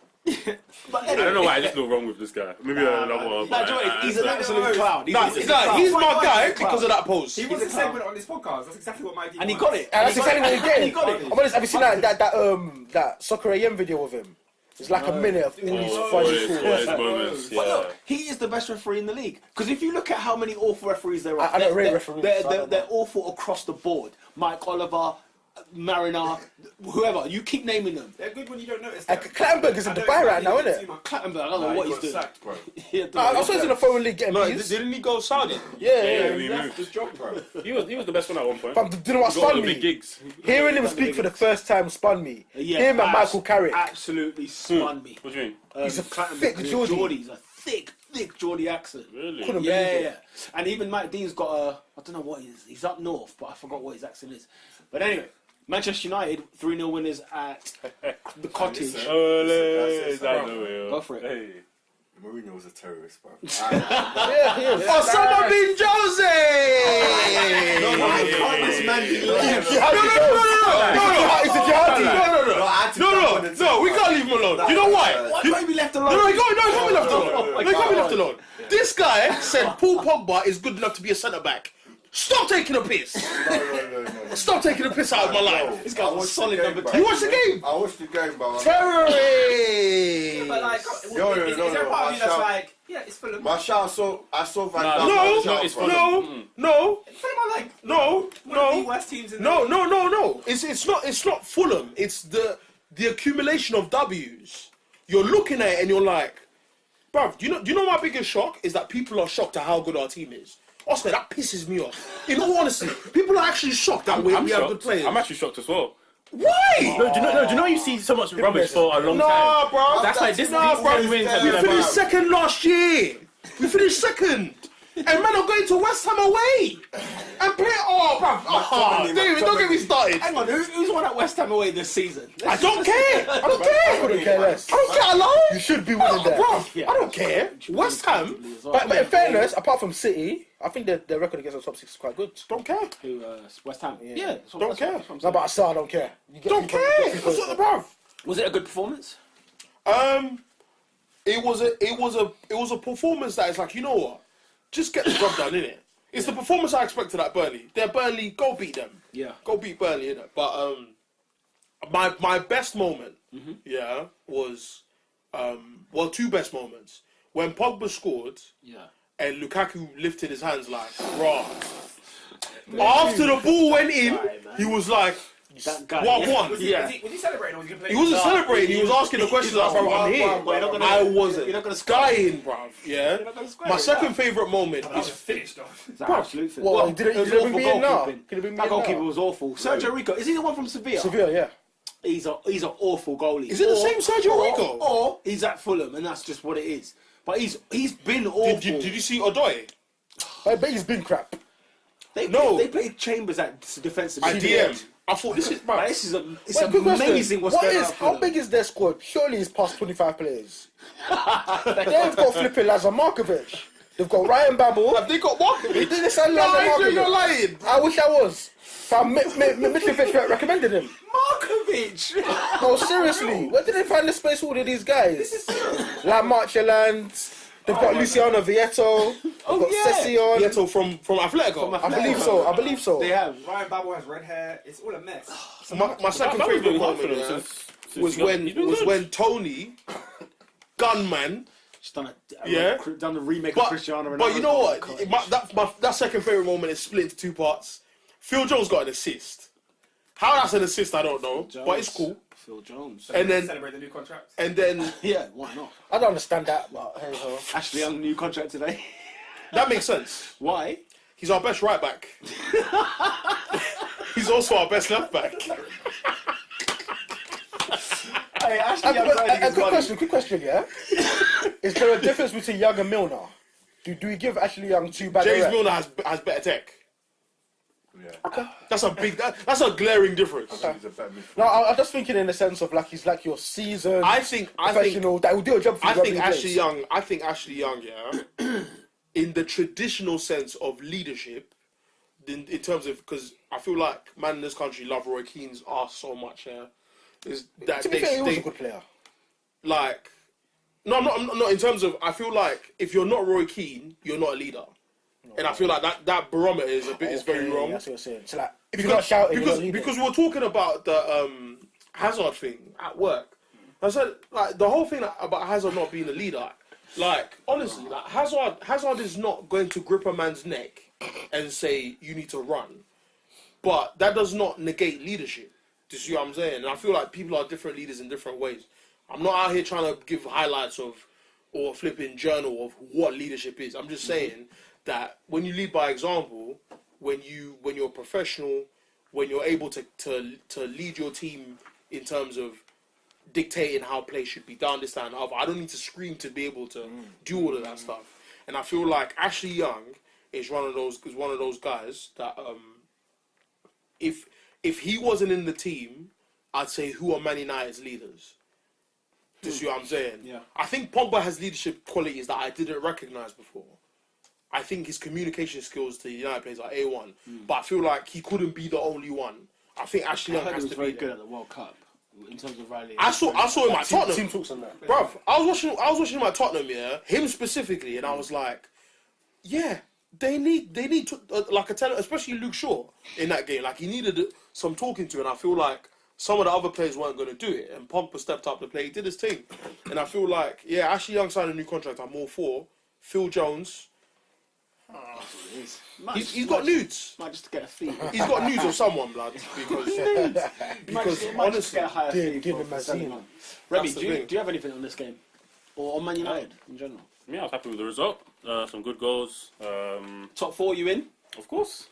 S5: But anyway. I don't know why I just feel wrong with this guy. Maybe
S1: he's an absolute clown. He's
S4: my guy because of that pose.
S2: He was a segment on this podcast. That's exactly what Mike did.
S1: And he got it.
S3: And that's exactly what he
S1: getting. He got it.
S3: I'm honest, have you seen that Soccer AM video of him? It's like a minute of all these funny
S5: moments.
S1: But look, he is the best referee in the league. Because if you look at how many awful referees there are,
S3: I don't rate referees.
S1: They're awful across the board. Mike Oliver, Mariner, whoever, you keep naming them.
S2: They're good when you don't notice them.
S3: Clattenburg is in Dubai right now, isn't it?
S1: Clattenburg, I don't know what he's doing.
S6: Sacked, bro.
S3: I saw he's in the foreign league getting views.
S4: Didn't he go Saudi?
S3: Yeah.
S6: He left his job, bro.
S5: He was the best one at one point.
S3: But do you know what spun me? Hearing him speak for the first time spun me. Him and Michael Carrick.
S1: Absolutely spun me.
S5: What do you mean?
S3: He's a thick Geordie.
S1: He's a thick Geordie accent.
S5: Really?
S3: Couldn't believe it.
S1: And even Mike Dean's got I don't know what he is. He's up north, but I forgot what his accent is. But anyway, Manchester United 3-0 winners at the Cottage. Go for it.
S6: Hey. Mourinho was a terrorist, bro.
S3: Yeah, he is.
S4: Osama bin Jose!
S1: This man
S4: No,
S3: Is it jihadi?
S6: I
S4: No, we can't leave him alone. You know why?
S1: Why can't he be left alone?
S4: No, he can't be left alone. He can't be left alone. This guy said Paul Pogba is good enough to be a centre back. Stop taking a piss.
S6: No.
S4: Stop taking a piss out of my life.
S1: This guy was solid number 10.
S4: You watched the game?
S6: I watched the game, bro.
S4: Terrorist.
S7: But like, is there a part of you that's like, yeah, it's Fulham?
S6: My shout, I saw Van Dijk.
S4: No.
S7: Fulham are like
S4: No.
S7: one of the worst teams in the
S4: No. It's not Fulham. It's the accumulation of W's. You're looking at it and you're like, bruv, do you know my biggest shock is that people are shocked at how good our team is. Oscar, that pisses me off. In all honesty, people are actually shocked that we have good players.
S5: I'm actually shocked as well.
S4: Why?
S5: No, do you know you see so much rubbish for a long time?
S4: Nah, bro.
S5: That's like this.
S4: Nah, bro.
S5: These wins have
S4: We
S5: been
S4: finished
S5: about.
S4: second last year. We finished second. And man are going to West Ham away. And play. Oh, bro. David, don't get me started.
S1: Hang on, who's won at West Ham away this season?
S4: I don't care. I don't care.
S3: I couldn't care less.
S4: I don't care alone.
S3: You should be winning that.
S4: Bro, I don't care. West Ham.
S3: But in fairness, apart from City, I think their record against the top 6 is quite good.
S4: Don't care.
S1: Who, West Ham?
S3: Yeah.
S4: Don't care.
S3: No, but I still don't care.
S4: Don't care. That's what the bruv.
S1: Was it a good performance?
S4: It was a performance that is like, you know what? Just get the job done, innit? It's the performance I expected at Burnley. They're Burnley, go beat them.
S1: Yeah.
S4: Go beat Burnley, innit? But my best moment, was two best moments. When Pogba scored, and Lukaku lifted his hands like, raw. After the ball went in, he was like,
S1: That guy.
S4: what won?
S7: Was he celebrating or was he going to play?
S4: He wasn't celebrating. He was asking the questions. Like, bro, I'm here. I wasn't.
S1: You're not gonna
S4: dying, bruv. Yeah.
S1: You're not gonna square
S4: My
S1: it.
S4: second favourite moment
S7: I was
S4: is
S7: finished though.
S1: It's an absolute thing.
S3: Well,
S1: It
S3: did it
S1: was
S3: bring
S1: awful
S3: me in now?
S1: goalkeeping.
S3: Could it bring me
S1: That
S3: in
S1: goalkeeper
S3: now?
S1: was awful. Sergio Rico. Is he the one from Sevilla?
S3: Sevilla, yeah.
S1: He's an awful goalie.
S4: Is it the same Sergio Rico?
S1: Or he's at Fulham, and that's just what it is. But he's been awful.
S4: Did you see Odoi?
S3: I bet he's been crap.
S1: They played Chambers at defensive
S4: At
S1: midfield.
S4: DM. I thought this is
S1: But
S4: bruv.
S1: this is
S3: Wait, quick question.
S1: amazing what's
S3: What
S1: going
S3: is,
S1: on. at
S3: how
S1: Fulham.
S3: big is their squad? Surely it's past 25 players. They've got flipping Lazar Markovic. They've got Ryan Babel.
S4: Have they got Markovic?
S3: They didn't say
S4: No,
S3: Lazar
S4: you're
S3: Markovic.
S4: lying.
S3: I wish I was. Mitrovic recommended him.
S1: Markovic!
S3: No, seriously. Where did they find the space for all of these guys? Like Marcheland. They've got Luciano Vieto. They've got Session.
S4: Vieto from Atletico.
S3: I believe so.
S1: They have.
S7: Ryan Babel has red hair. It's all a mess.
S4: My second favourite moment was when Tony, gunman,
S1: Just done
S4: Yeah.
S1: the remake of Cristiano Ronaldo.
S4: But you know what? That second favourite moment is split into two parts. Phil Jones got an assist. How that's an assist, I don't know, but it's cool.
S1: Phil Jones.
S4: And then,
S7: Celebrate the new contract.
S4: and then
S1: Yeah, why not?
S3: I don't understand that, but hey ho.
S1: Ashley Young, new contract today.
S4: that makes sense.
S1: Why?
S4: He's our best right back. He's also our best left back.
S1: Hey, Ashley Young.
S3: Quick question, yeah? Is there a difference between Young and Milner? Do we give Ashley Young too bad?
S4: James Milner has better tech.
S6: Yeah.
S3: Okay.
S4: That's a big. That's a glaring difference.
S6: He's a better midfielder.
S3: No, I'm just thinking in the sense of like he's like your seasoned
S4: I think.
S3: professional that will do a job for you.
S4: I think
S3: wherever he
S4: Ashley
S3: plays.
S4: Young. I think Ashley Young. Yeah. In the traditional sense of leadership, in terms of, because I feel like man in this country love Roy Keane's ass so much. Yeah. Is that
S3: To be fair, he was a good player.
S4: like. No, I'm not in terms of. I feel like if you're not Roy Keane, you're not a leader. And I feel like that barometer is very wrong.
S3: That's what I'm saying. So like, if you're not shouting, you're not leading.
S4: because we were talking about the Hazard thing at work. I said like the whole thing about Hazard not being a leader. Like honestly, like Hazard is not going to grip a man's neck and say you need to run, but that does not negate leadership. Do you see what I'm saying? And I feel like people are different leaders in different ways. I'm not out here trying to give highlights of or flipping journal of what leadership is. I'm just saying that when you lead by example, when you're professional, when you're able to lead your team in terms of dictating how play should be done, this, that, and the other. I don't need to scream to be able to do all of that stuff. And I feel like Ashley Young is one of those guys that if he wasn't in the team, I'd say who are Man United's leaders. Do you see what I'm saying?
S1: Yeah.
S4: I think Pogba has leadership qualities that I didn't recognise before. I think his communication skills to United players are A1, but I feel like he couldn't be the only one. I think Ashley Young
S1: I heard
S4: has
S1: he was
S4: to
S1: very
S4: be
S1: good
S4: there.
S1: at the World Cup. in terms of rallying?
S4: I saw him at Tottenham.
S3: Team talks on that.
S4: Bruv, I was watching him at Tottenham, yeah, him specifically, and I was like, yeah, they need to like a talent, especially Luke Shaw in that game. Like he needed some talking to, and I feel like some of the other players weren't going to do it, and Pompa stepped up to play. He did his thing, and I feel like Ashley Young signed a new contract. I'm all for Phil Jones. He's got nudes.
S1: Might just get a fee.
S4: He's got nudes of someone, blood. Because honestly,
S1: get a higher fee.
S3: Give him a scene.
S1: Remy, do you have anything on this game, or on Man United in general?
S5: Yeah, I was happy with the result. Some good goals.
S1: Top 4, you in?
S5: Of course.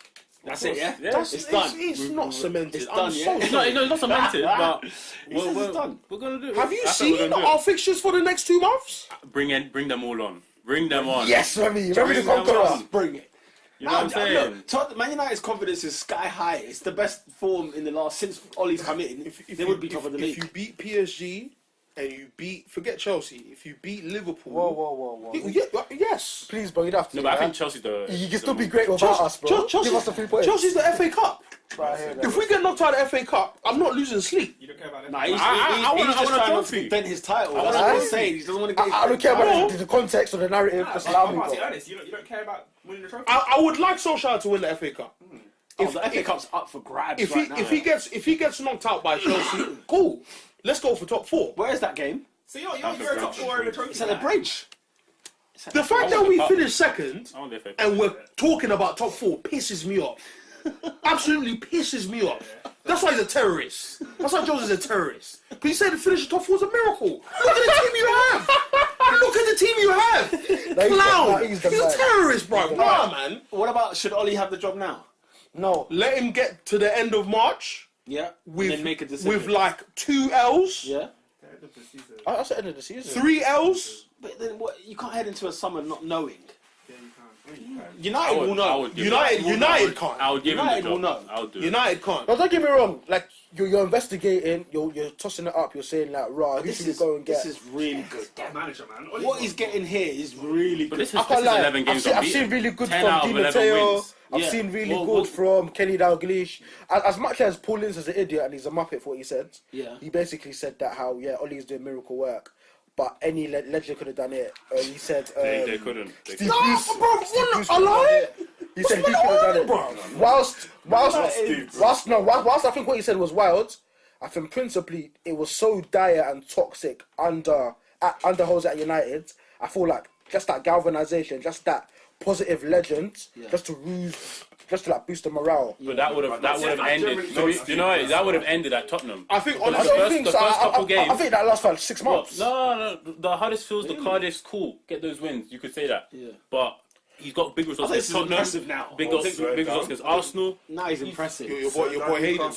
S1: That's it, yeah?
S4: it's done. It's not cemented.
S1: It's done, yeah?
S5: It's not cemented, but
S1: it's done.
S5: we're going to do it.
S4: Have you seen our fixtures for the next 2 months?
S5: Bring them all on. Bring them on.
S3: Yes, Remy.
S5: Bring
S3: Remy the
S5: them
S3: conqueror.
S5: on.
S1: Bring it.
S5: You know what I'm saying?
S1: Look, Man United's confidence is sky high. It's the best form in the last since Ollie's come in. They would be top of the league.
S4: If you beat PSG and you forget Chelsea, if you beat Liverpool,
S3: Whoa.
S4: Yes,
S3: Please, bro, you don't have to.
S5: No,
S3: do
S5: but I
S3: that.
S5: think Chelsea's the.
S3: You can still be great without us, bro. Give us the 3 points.
S4: Chelsea's the FA Cup.
S3: Right here,
S4: If we get knocked out of the FA Cup, I'm not losing sleep.
S7: You don't care about that?
S1: Nah, he's
S5: I
S1: just
S5: want a
S1: trying not
S5: trophy.
S1: to defend his title. That's what he's saying. He doesn't want to get.
S3: I don't care about the context or the narrative. Just allow me,
S7: I'm
S3: bro.
S7: honest. You don't care about winning the trophy?
S4: I would like Solskjaer to win the FA Cup.
S1: The FA Cup's up for grabs right now.
S4: If he gets knocked out by Chelsea, cool. Let's go for top 4.
S1: Where is that game?
S7: So you're a top 4 in the trophy.
S1: It's at the Bridge.
S4: The fact that we finished second
S5: I want the FA Cup.
S4: and we're talking about top 4 pisses me off. Absolutely pisses me off. That's why he's a terrorist. That's why Jones is a terrorist. Because he said to finish the top 4 is a miracle. Look at the team you have. Look at the team you have. Clown. He's a terrorist, bro. Nah, man.
S1: What about, should Ollie have the job now?
S3: No.
S4: Let him get to the end of March.
S1: Yeah.
S4: With,
S1: and then make a decision.
S4: with like 2 L's.
S1: Yeah.
S3: That's the end of the season.
S4: 3 L's.
S1: But then what? You can't head into a summer not knowing.
S7: Yeah, you can.
S1: United will know.
S4: United can't.
S5: I would give him the
S1: United
S5: job.
S1: will know.
S5: I would do it.
S4: United can't.
S3: No, don't get me wrong. Like you're investigating, you're tossing it up. You're saying like, "Raw, who should we go and get?"
S1: This is really good.
S7: Get a manager, man.
S1: What he's getting here is really
S5: But
S1: good.
S5: this
S3: I
S5: is
S3: can't lie.
S5: 11 games
S3: I've seen really good
S5: 10
S3: from
S5: out
S3: Di
S5: of 11
S3: Matteo.
S5: wins.
S3: I've
S1: Yeah.
S3: seen really
S1: Well,
S3: good from Kenny Dalglish. As much as Paul Ince is an idiot and he's a muppet for what he said,
S1: Yeah.
S3: he basically said that how Ollie's doing miracle work, but any legend could have done it. He said
S5: They couldn't.
S3: Steve Bruce could have done it. He said he could have done it. Whilst I think what he said was wild, I think principally it was so dire and toxic under Jose at United. I feel like just that galvanization, just that positive legend, just to like boost the morale.
S5: But that would have ended. That would have ended at Tottenham.
S4: I think
S3: I don't think so. I think that lasts for 6 months.
S5: No. The Huddersfields, the Cardiff's cool. Get those wins. You could say that.
S1: Yeah.
S5: But he's got big results against Tottenham.
S1: Impressive now.
S5: Big results against Arsenal.
S1: Now he's impressive.
S4: Your boy Hayden.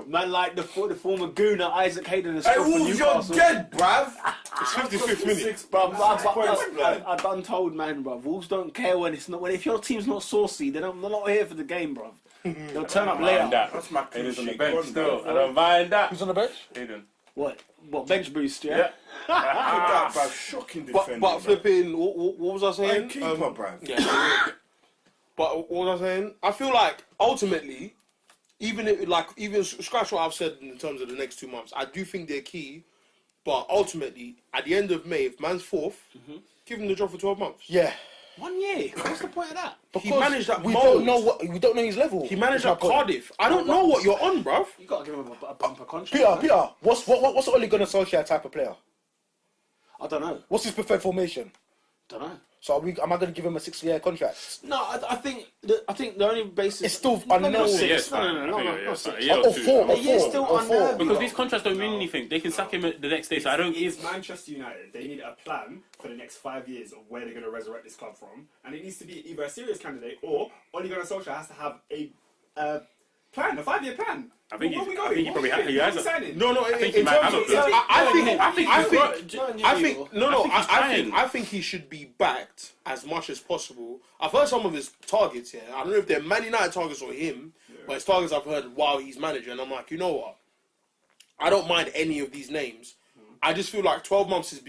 S1: Man, like the former gooner Isaac Hayden has
S6: Hey,
S1: scored for
S6: Wolves, you're
S1: Newcastle.
S6: dead, bruv.
S4: It's 55th minute.
S1: I done told man, bruv. Wolves don't care when it's not. If your team's not saucy, they're not here for the game, bruv. They'll turn up later.
S6: That's my
S5: Hayden's on the
S6: cliche
S5: bench
S6: gone,
S5: still.
S6: bruv.
S5: I don't mind that.
S3: Who's on the bench?
S5: Hayden.
S1: What bench boost? Yeah.
S6: That, bruv, shocking defending.
S4: But flipping, what was I saying?
S6: Keeper, bruv.
S4: Yeah. But what was I saying? I feel like ultimately, even scratch what I've said in terms of the next 2 months, I do think they're key. But ultimately, at the end of May, if man's 4th, give him the job for 12 months.
S3: Yeah.
S1: 1 year. What's the point of that?
S4: He managed that
S3: we
S4: mold.
S3: we don't know his level.
S4: He managed at Cardiff. I don't know what you're on, bruv.
S1: You gotta give him a bumper contract.
S3: Peter, what's Ole Gunnar Solskjaer type of player?
S1: I don't know.
S3: What's his preferred formation?
S1: Don't know.
S3: So am I going to give him a 6-year contract?
S1: No, I think the only basis
S3: It's still
S1: Let me
S3: unknown.
S1: not say
S5: Yeah,
S1: this.
S5: it's fine.
S1: No,
S5: I think,
S1: not
S5: yeah,
S1: 6.
S5: yeah,
S3: Or 4.
S1: A year's still unnerving.
S5: Because these contracts don't mean anything. They can sack him the next day. So I don't.
S2: Is Manchester United, they need a plan for the next 5 years of where they're going to resurrect this club from, and it needs to be either a serious candidate or Ole Gunnar Solskjaer has to have a plan, a 5-year plan.
S5: I think
S2: Where
S5: he
S2: we
S5: probably
S2: going?
S5: he has
S2: What are we
S5: a.
S2: signing?
S4: No,
S5: I think he might have a plan.
S4: I think he should be backed as much as possible. I've heard some of his targets here. I don't know if they're Man United targets or him, but his targets I've heard while he's manager, and I'm like, you know what? I don't mind any of these names. I just feel like 12 months is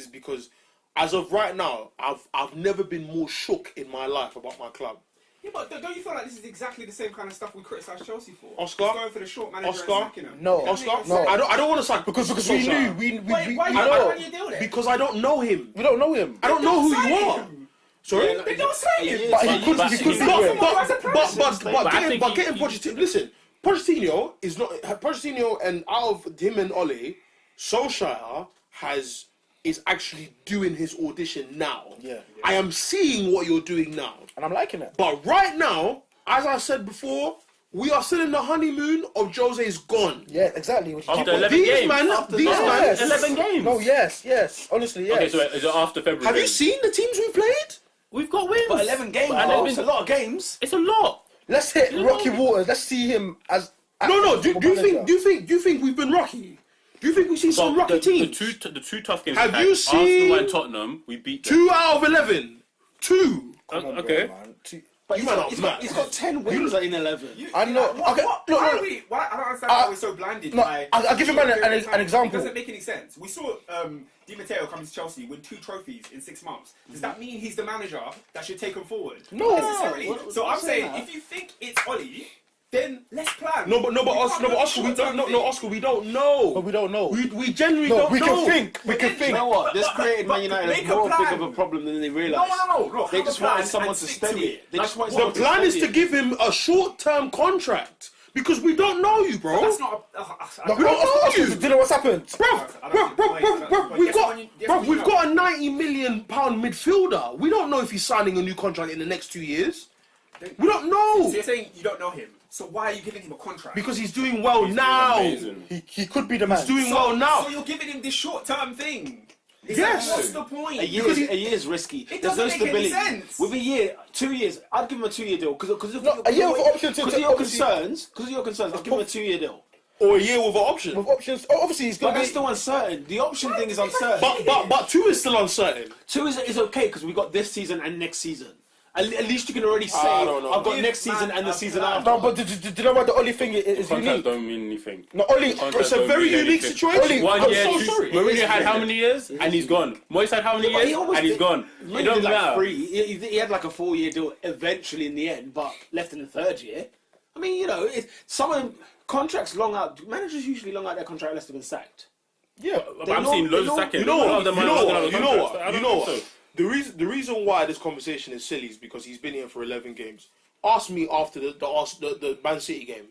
S4: because as of right now, I've never been more shook in my life about my club.
S2: Yeah, but don't you feel like this is exactly the same kind of stuff we criticise Chelsea for?
S4: Oscar?
S2: Just going for the short manager and sacking him.
S3: No.
S4: Oscar?
S3: No.
S4: I don't want to sack
S3: Because we knew.
S2: Why
S3: I
S2: you
S3: know.
S2: deal with it?
S4: because I don't know him.
S3: We don't know him.
S4: I don't know who you are. Sorry?
S2: They don't say him.
S3: But he could be great.
S4: But getting Pochettino. Listen, Pochettino is not Pochettino, and out of him and Ole, Solskjaer is actually doing his audition now.
S3: Yeah.
S4: I am seeing what you're doing now.
S3: And I'm liking it.
S4: But right now, as I said before, we are still in the honeymoon of Jose's gone.
S3: Yeah, exactly.
S5: After 11
S4: These
S5: games.
S4: man,
S3: Yes.
S5: 11 games.
S3: No, yes. Honestly, yes.
S5: Okay, so is it after February?
S4: have you seen the teams we played?
S5: We've got wins.
S1: But 11 games,
S5: But
S1: bro, it's a lot of games.
S5: It's a lot.
S3: Let's hit Rocky Waters. Let's see him as.
S4: No. Do you think we've been rocky? Do you think we've seen some rocky teams?
S5: The two tough games.
S4: Have
S5: we had,
S4: you seen
S5: Arsenal and Tottenham? We beat them.
S4: 2 out of 11. 2.
S5: Okay.
S1: But
S4: You man are mad.
S1: he's got 10 wins in 11.
S3: I know. Okay,
S2: Why
S3: look.
S2: I don't understand why we're so blinded by...
S3: I'll give him an example.
S2: It doesn't make any sense. We saw Di Matteo come to Chelsea win 2 trophies in 6 months. Does that mean he's the manager that should take him forward?
S3: No.
S2: Not necessarily. So I'm saying, if you think it's Oli, then let's plan.
S4: Oscar, we don't know. Oscar, we don't know.
S3: But we don't know.
S4: We genuinely don't know.
S3: We can think. We can
S1: You
S3: think.
S1: know what? This created Man United
S2: make
S1: as
S2: a
S1: more big
S2: plan.
S1: of a problem than they realised.
S2: No.
S1: They just wanted someone to steady it. They just wanted
S4: The
S1: someone
S4: plan is
S1: steady
S4: to
S1: it.
S4: give him a short-term contract because we don't know you, bro.
S2: That's not...
S3: No,
S4: We don't know you.
S3: Do you know what's happened?
S4: We've got a £90 million midfielder. We don't know if he's signing a new contract in the next 2 years. We don't know.
S2: So you're saying you don't know him. So why are you giving him a contract?
S4: Because he's doing well now.
S5: Amazing.
S3: He could be the man.
S4: He's doing well now.
S2: So you're giving him this short-term thing.
S4: Yes.
S2: What's the point?
S1: A year's risky.
S2: It
S1: There's no
S2: doesn't make any
S1: stability.
S2: sense.
S1: With a year, 2 years, I'd give him a 2-year deal because
S3: a year with option to-
S1: Because of your
S3: obviously-
S1: concerns. Because of your concerns, I'd give him a 2-year deal.
S4: Or a year with an option.
S3: With options. Oh, obviously, he's
S1: But
S3: going to
S1: that's
S3: be.
S1: still uncertain. The option thing is uncertain.
S4: But 2 is still uncertain.
S1: 2 is okay because we got this season and next season. At least you can already say
S4: I don't know.
S1: I've got
S2: Give
S1: next season
S2: man
S1: and the
S2: a
S1: season
S2: plan.
S1: after.
S3: No, but do you know what the only thing is
S5: Contracts
S3: unique?
S5: don't mean anything.
S3: No, only.
S5: Contracts
S4: It's a
S5: don't
S4: very
S5: mean
S4: unique
S5: anything.
S4: situation.
S3: Only-
S5: 1
S3: I'm
S5: year,
S3: so
S5: two-
S3: sorry.
S5: Mourinho had how many years? And he's gone. Moyes had how many
S1: But he
S5: years?
S1: almost
S5: And he's
S1: did-
S5: gone.
S1: He
S5: It don't
S1: did like
S5: matter.
S1: 3. He had like a 4-year deal eventually in the end, but left in the 3rd year. I mean, you know, some of them contracts long out. Managers usually long out their contract unless they've been sacked.
S3: Yeah.
S5: But I'm seeing loads of sackings.
S4: You know what?
S5: I don't think so.
S4: The reason why this conversation is silly is because he's been here for 11 games. Ask me after the Man City game,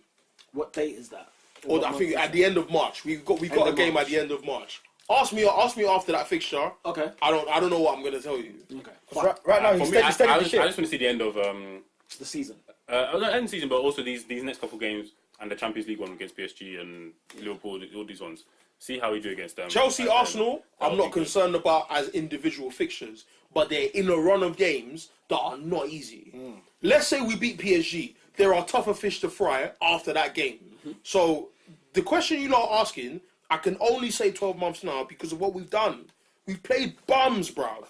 S1: What date is that?
S4: or I think at the end of March. We got a game at the end of March. Ask me after that fixture.
S1: Okay.
S4: I don't know what I'm gonna tell you.
S1: Okay.
S3: Right now,
S5: For
S3: he's
S5: me,
S3: steady
S5: I
S3: the
S5: just
S3: ship.
S5: want to see the end of
S1: The season.
S5: not end season, but also these next couple games and the Champions League one against PSG and Liverpool, all these ones. See how we do against them.
S4: Chelsea, Arsenal, I'm not concerned about as individual fixtures, but they're in a run of games that are not easy. Let's say we beat PSG. There are tougher fish to fry after that game. So the question you lot are asking, I can only say 12 months now because of what we've done. We've played bums, bruv.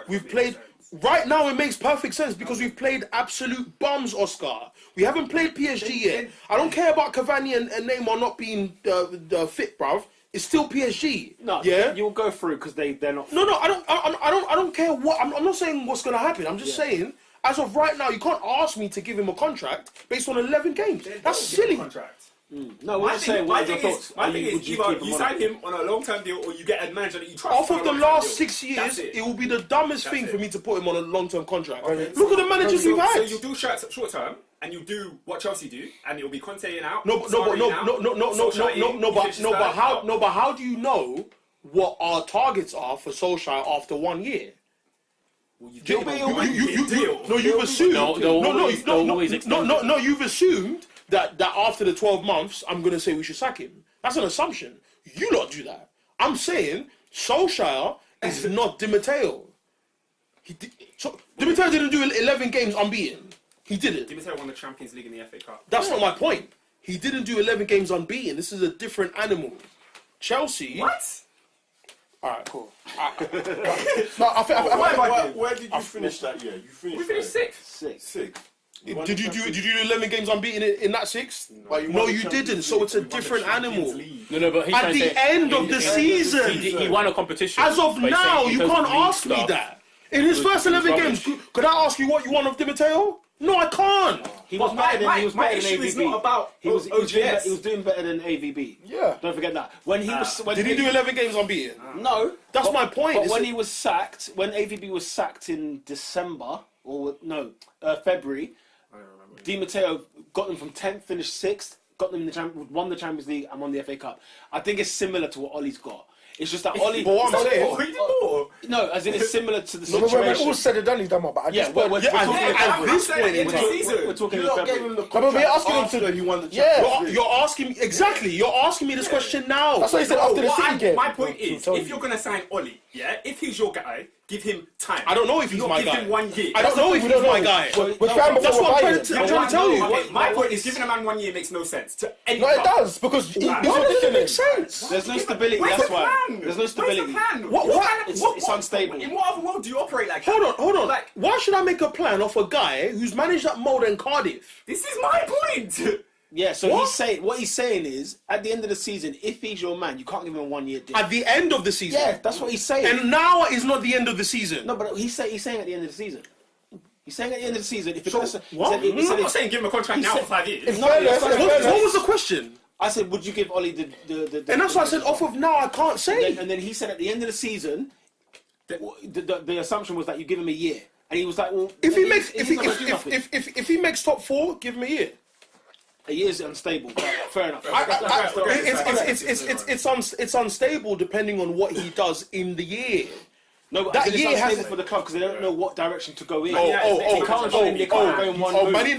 S4: We've played... Right now it makes perfect sense because we've played absolute bums, Oscar. We haven't played PSG yet. I don't care about Cavani and Neymar not being fit, bruv. It's still PSG.
S1: No,
S4: yeah.
S1: you'll go through because they're not.
S4: No, I don't care what. I'm not saying what's gonna happen. I'm just saying, as of right now, you can't ask me to give him a contract based on 11 games. That's silly.
S1: No, we're not saying what are your thoughts.
S2: My thing is,
S1: Would
S2: either
S1: keep
S2: you
S1: him
S2: sign
S1: on?
S2: him on a long-term deal or you get a manager that you trust.
S4: Off
S2: on
S4: of
S2: a
S4: the
S2: long-term
S4: last
S2: deal.
S4: 6 years,
S2: That's
S4: it will be the dumbest thing for me to put him on a long-term contract. Look at the
S2: So-
S4: managers we've
S2: So
S4: had.
S2: you do short-term and you do what Chelsea do, and it'll be Conte in out.
S4: No, but how do you know what our targets are for Solskjaer after 1 year? You've assumed. No, you've assumed that after the 12 months, I'm going to say we should sack him. That's an assumption. You lot do that. I'm saying Solskjaer is not Di Matteo. Di Matteo didn't do 11 games unbeaten. He didn't.
S2: Di Matteo won the Champions League and the FA Cup.
S4: That's not my point. He didn't do 11 games unbeaten. This is a different animal. Chelsea...
S2: What?
S4: Alright, cool.
S3: No, I think.
S6: Where did you finish that year?
S2: We finished sixth.
S6: Sixth.
S4: Did you do 11 games unbeaten in that 6? No, you didn't. So it's a different animal.
S5: No, but he's
S4: At
S5: trying to
S4: the
S5: say-
S4: end of the season,
S5: He won a competition.
S4: as of
S5: but he's
S4: now,
S5: saying
S4: you
S5: in terms
S4: can't
S5: of league
S4: ask me
S5: stuff,
S4: that. In his
S5: it
S4: first
S5: was
S4: 11 games,
S5: rubbish.
S4: could I ask you what you won of Di Matteo? No, I can't.
S1: He was better than AVB.
S7: My issue is not about
S1: he was
S7: OGS.
S1: he was doing better than AVB.
S3: Yeah.
S1: Don't forget that. When he was,
S4: Did he do 11 games unbeaten?
S1: No,
S4: That's my point.
S1: But when he was sacked, when AVB was sacked in December February, Di Matteo got them from 10th, finished 6th, got them won the Champions League and won the FA Cup. I think it's similar to what Ollie's got. It's just that Ollie.
S4: But what I'm saying,
S1: no, as in it's similar to the
S3: When
S1: situation.
S3: all said and done, he's done more. But I just
S1: we're
S3: we're
S1: talking
S4: at this point in time,
S1: we're talking
S6: You
S1: in
S6: lot gave
S1: February.
S6: him the
S3: we're
S6: contract
S3: asking him
S6: after
S3: to.
S6: he won the
S3: Yeah.
S6: Champions League.
S4: you're asking me exactly. You're asking me this question now.
S3: That's what he said after the City game.
S2: My point is,
S3: So
S2: if you're going to sign Ollie, if he's your guy, give him time.
S4: I don't know if he's my
S2: Give
S4: guy.
S2: him 1 year.
S4: I don't know if he's my guy.
S3: We're trying
S4: That's
S3: before
S4: what
S3: we're
S4: I'm
S3: buying.
S4: trying to tell you.
S2: Okay, my point is, giving a man 1 year makes no sense to any
S3: No, it
S2: club.
S3: does because he's
S4: Why does it make
S3: auditioning.
S4: sense?
S1: There's no stability.
S2: Where's
S1: That's
S2: the
S1: why.
S2: plan?
S1: There's no stability.
S2: Where's the plan?
S4: What?
S1: It's unstable.
S2: In what other world do you operate like that?
S4: Hold on.
S2: Like,
S4: Why should I make a plan off a guy who's managed that Molde and Cardiff?
S2: this is my point.
S1: Yeah, so
S4: What?
S1: he's saying is at the end of the season, if he's your man, you can't give him a 1 year deal.
S4: At the end of the season.
S1: Yeah, that's what he's saying.
S4: And now is not the end of the season.
S1: No, but he's saying at the end of the season. He's saying at the end of the season. If it's
S4: what?
S2: I'm not saying give him a contract now for 5 years.
S4: What was the question?
S1: I said, would you give Ollie the
S4: And that's why I said off of now I can't say.
S1: And then he said at the end of the season, the assumption was that you give him a year, and he was like, well,
S4: If he
S1: he's
S4: makes
S1: not gonna do nothing.
S4: if he makes top 4, give him a year.
S1: A year is unstable. But fair enough.
S4: It's unstable depending on what he does in the year.
S1: No, but
S4: that
S1: it's
S4: year
S1: unstable
S4: has-
S1: for the club because they don't know what direction to go in.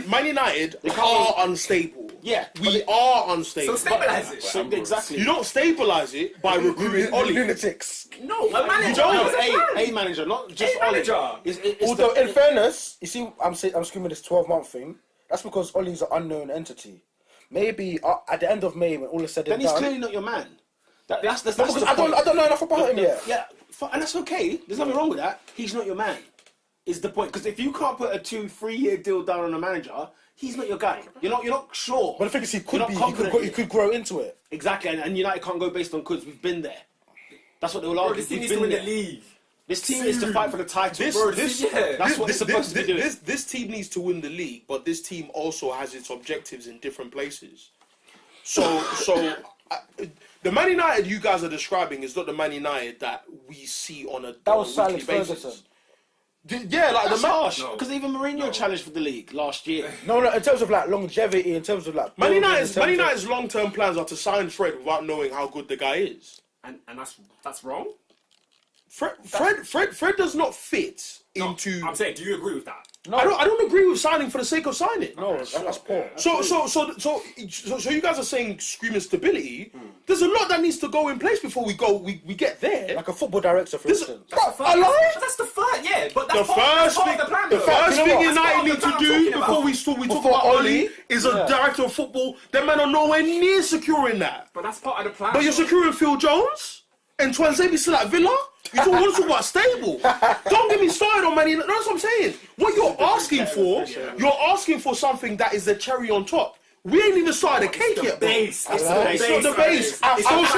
S4: Man United are unstable.
S1: Yeah,
S4: We are unstable.
S2: So stabilise it.
S1: So, exactly.
S4: You don't stabilise it by recruiting Ollie.
S3: Lunatics.
S2: No, a manager.
S1: You don't.
S2: There's a plan.
S1: A manager, not just
S2: A
S1: Ollie.
S2: manager.
S1: It's
S3: Although, in fairness, you see, I'm screaming this 12-month thing. That's because Ollie's an unknown entity. Maybe at the end of May, when all is said
S1: then
S3: and
S1: he's
S3: done.
S1: clearly not your man. That's
S3: Because
S1: the
S3: I
S1: point.
S3: don't know enough about him yet.
S1: Yeah, and that's okay. There's nothing wrong with that. He's not your man. Is the point? Because if you can't put a 2-3 year deal down on a manager, he's not your guy. You're not sure.
S3: But the thing is, he
S1: You're
S3: could
S1: not
S3: be.
S1: confident
S3: He could grow into it.
S1: Exactly, and United can't go based on goods. We've been there. That's what they will
S2: Bro,
S1: argue.
S2: this team
S1: We've
S2: needs to
S1: been
S2: win the
S1: there.
S2: league.
S1: This team is to fight for the title.
S2: That's
S1: what it's supposed to be doing.
S4: This team needs to win the league, but this team also has its objectives in different places. So the Man United you guys are describing is not the Man United that we see on a
S3: That was
S4: weekly
S3: Silas
S4: basis.
S3: Ferguson.
S4: Yeah, like
S1: That's
S4: the
S1: harsh. Because even Mourinho challenged for the league last year.
S3: No, in terms of like longevity, in terms of like.
S4: Man
S3: building,
S4: United's
S3: in terms of-
S4: long-term plans are to sign Fred without knowing how good the guy is.
S2: And that's wrong.
S4: Fred does not fit into.
S2: I'm saying, do you agree with that?
S3: No,
S4: I don't agree with signing for the sake of signing.
S3: No, that's poor.
S4: So you guys are saying screaming stability. There's a lot that needs to go in place before we get there.
S3: Like a football director, for instance.
S2: That's the first, yeah. But that's
S4: The
S2: part
S4: first
S2: of
S4: thing,
S2: the plan.
S4: the
S2: though.
S4: first
S3: You know
S4: thing
S3: what?
S4: United need
S2: That's part
S4: to
S2: of the
S4: do
S2: plan I'm
S4: before we
S2: talking
S4: talk
S3: Before
S4: about Oli
S3: Oli,
S4: is a director of football. Them men are nowhere near securing that.
S2: But that's part of the plan.
S4: But you're securing Phil Jones and Twanzebe still at Villa. You don't want to talk about stable. Don't get me started on Man United. That's what I'm saying. What you're asking for something that is the cherry on top. We ain't even started the cake yet, bro.
S2: Base. It's
S4: It's not the base.
S3: I haven't got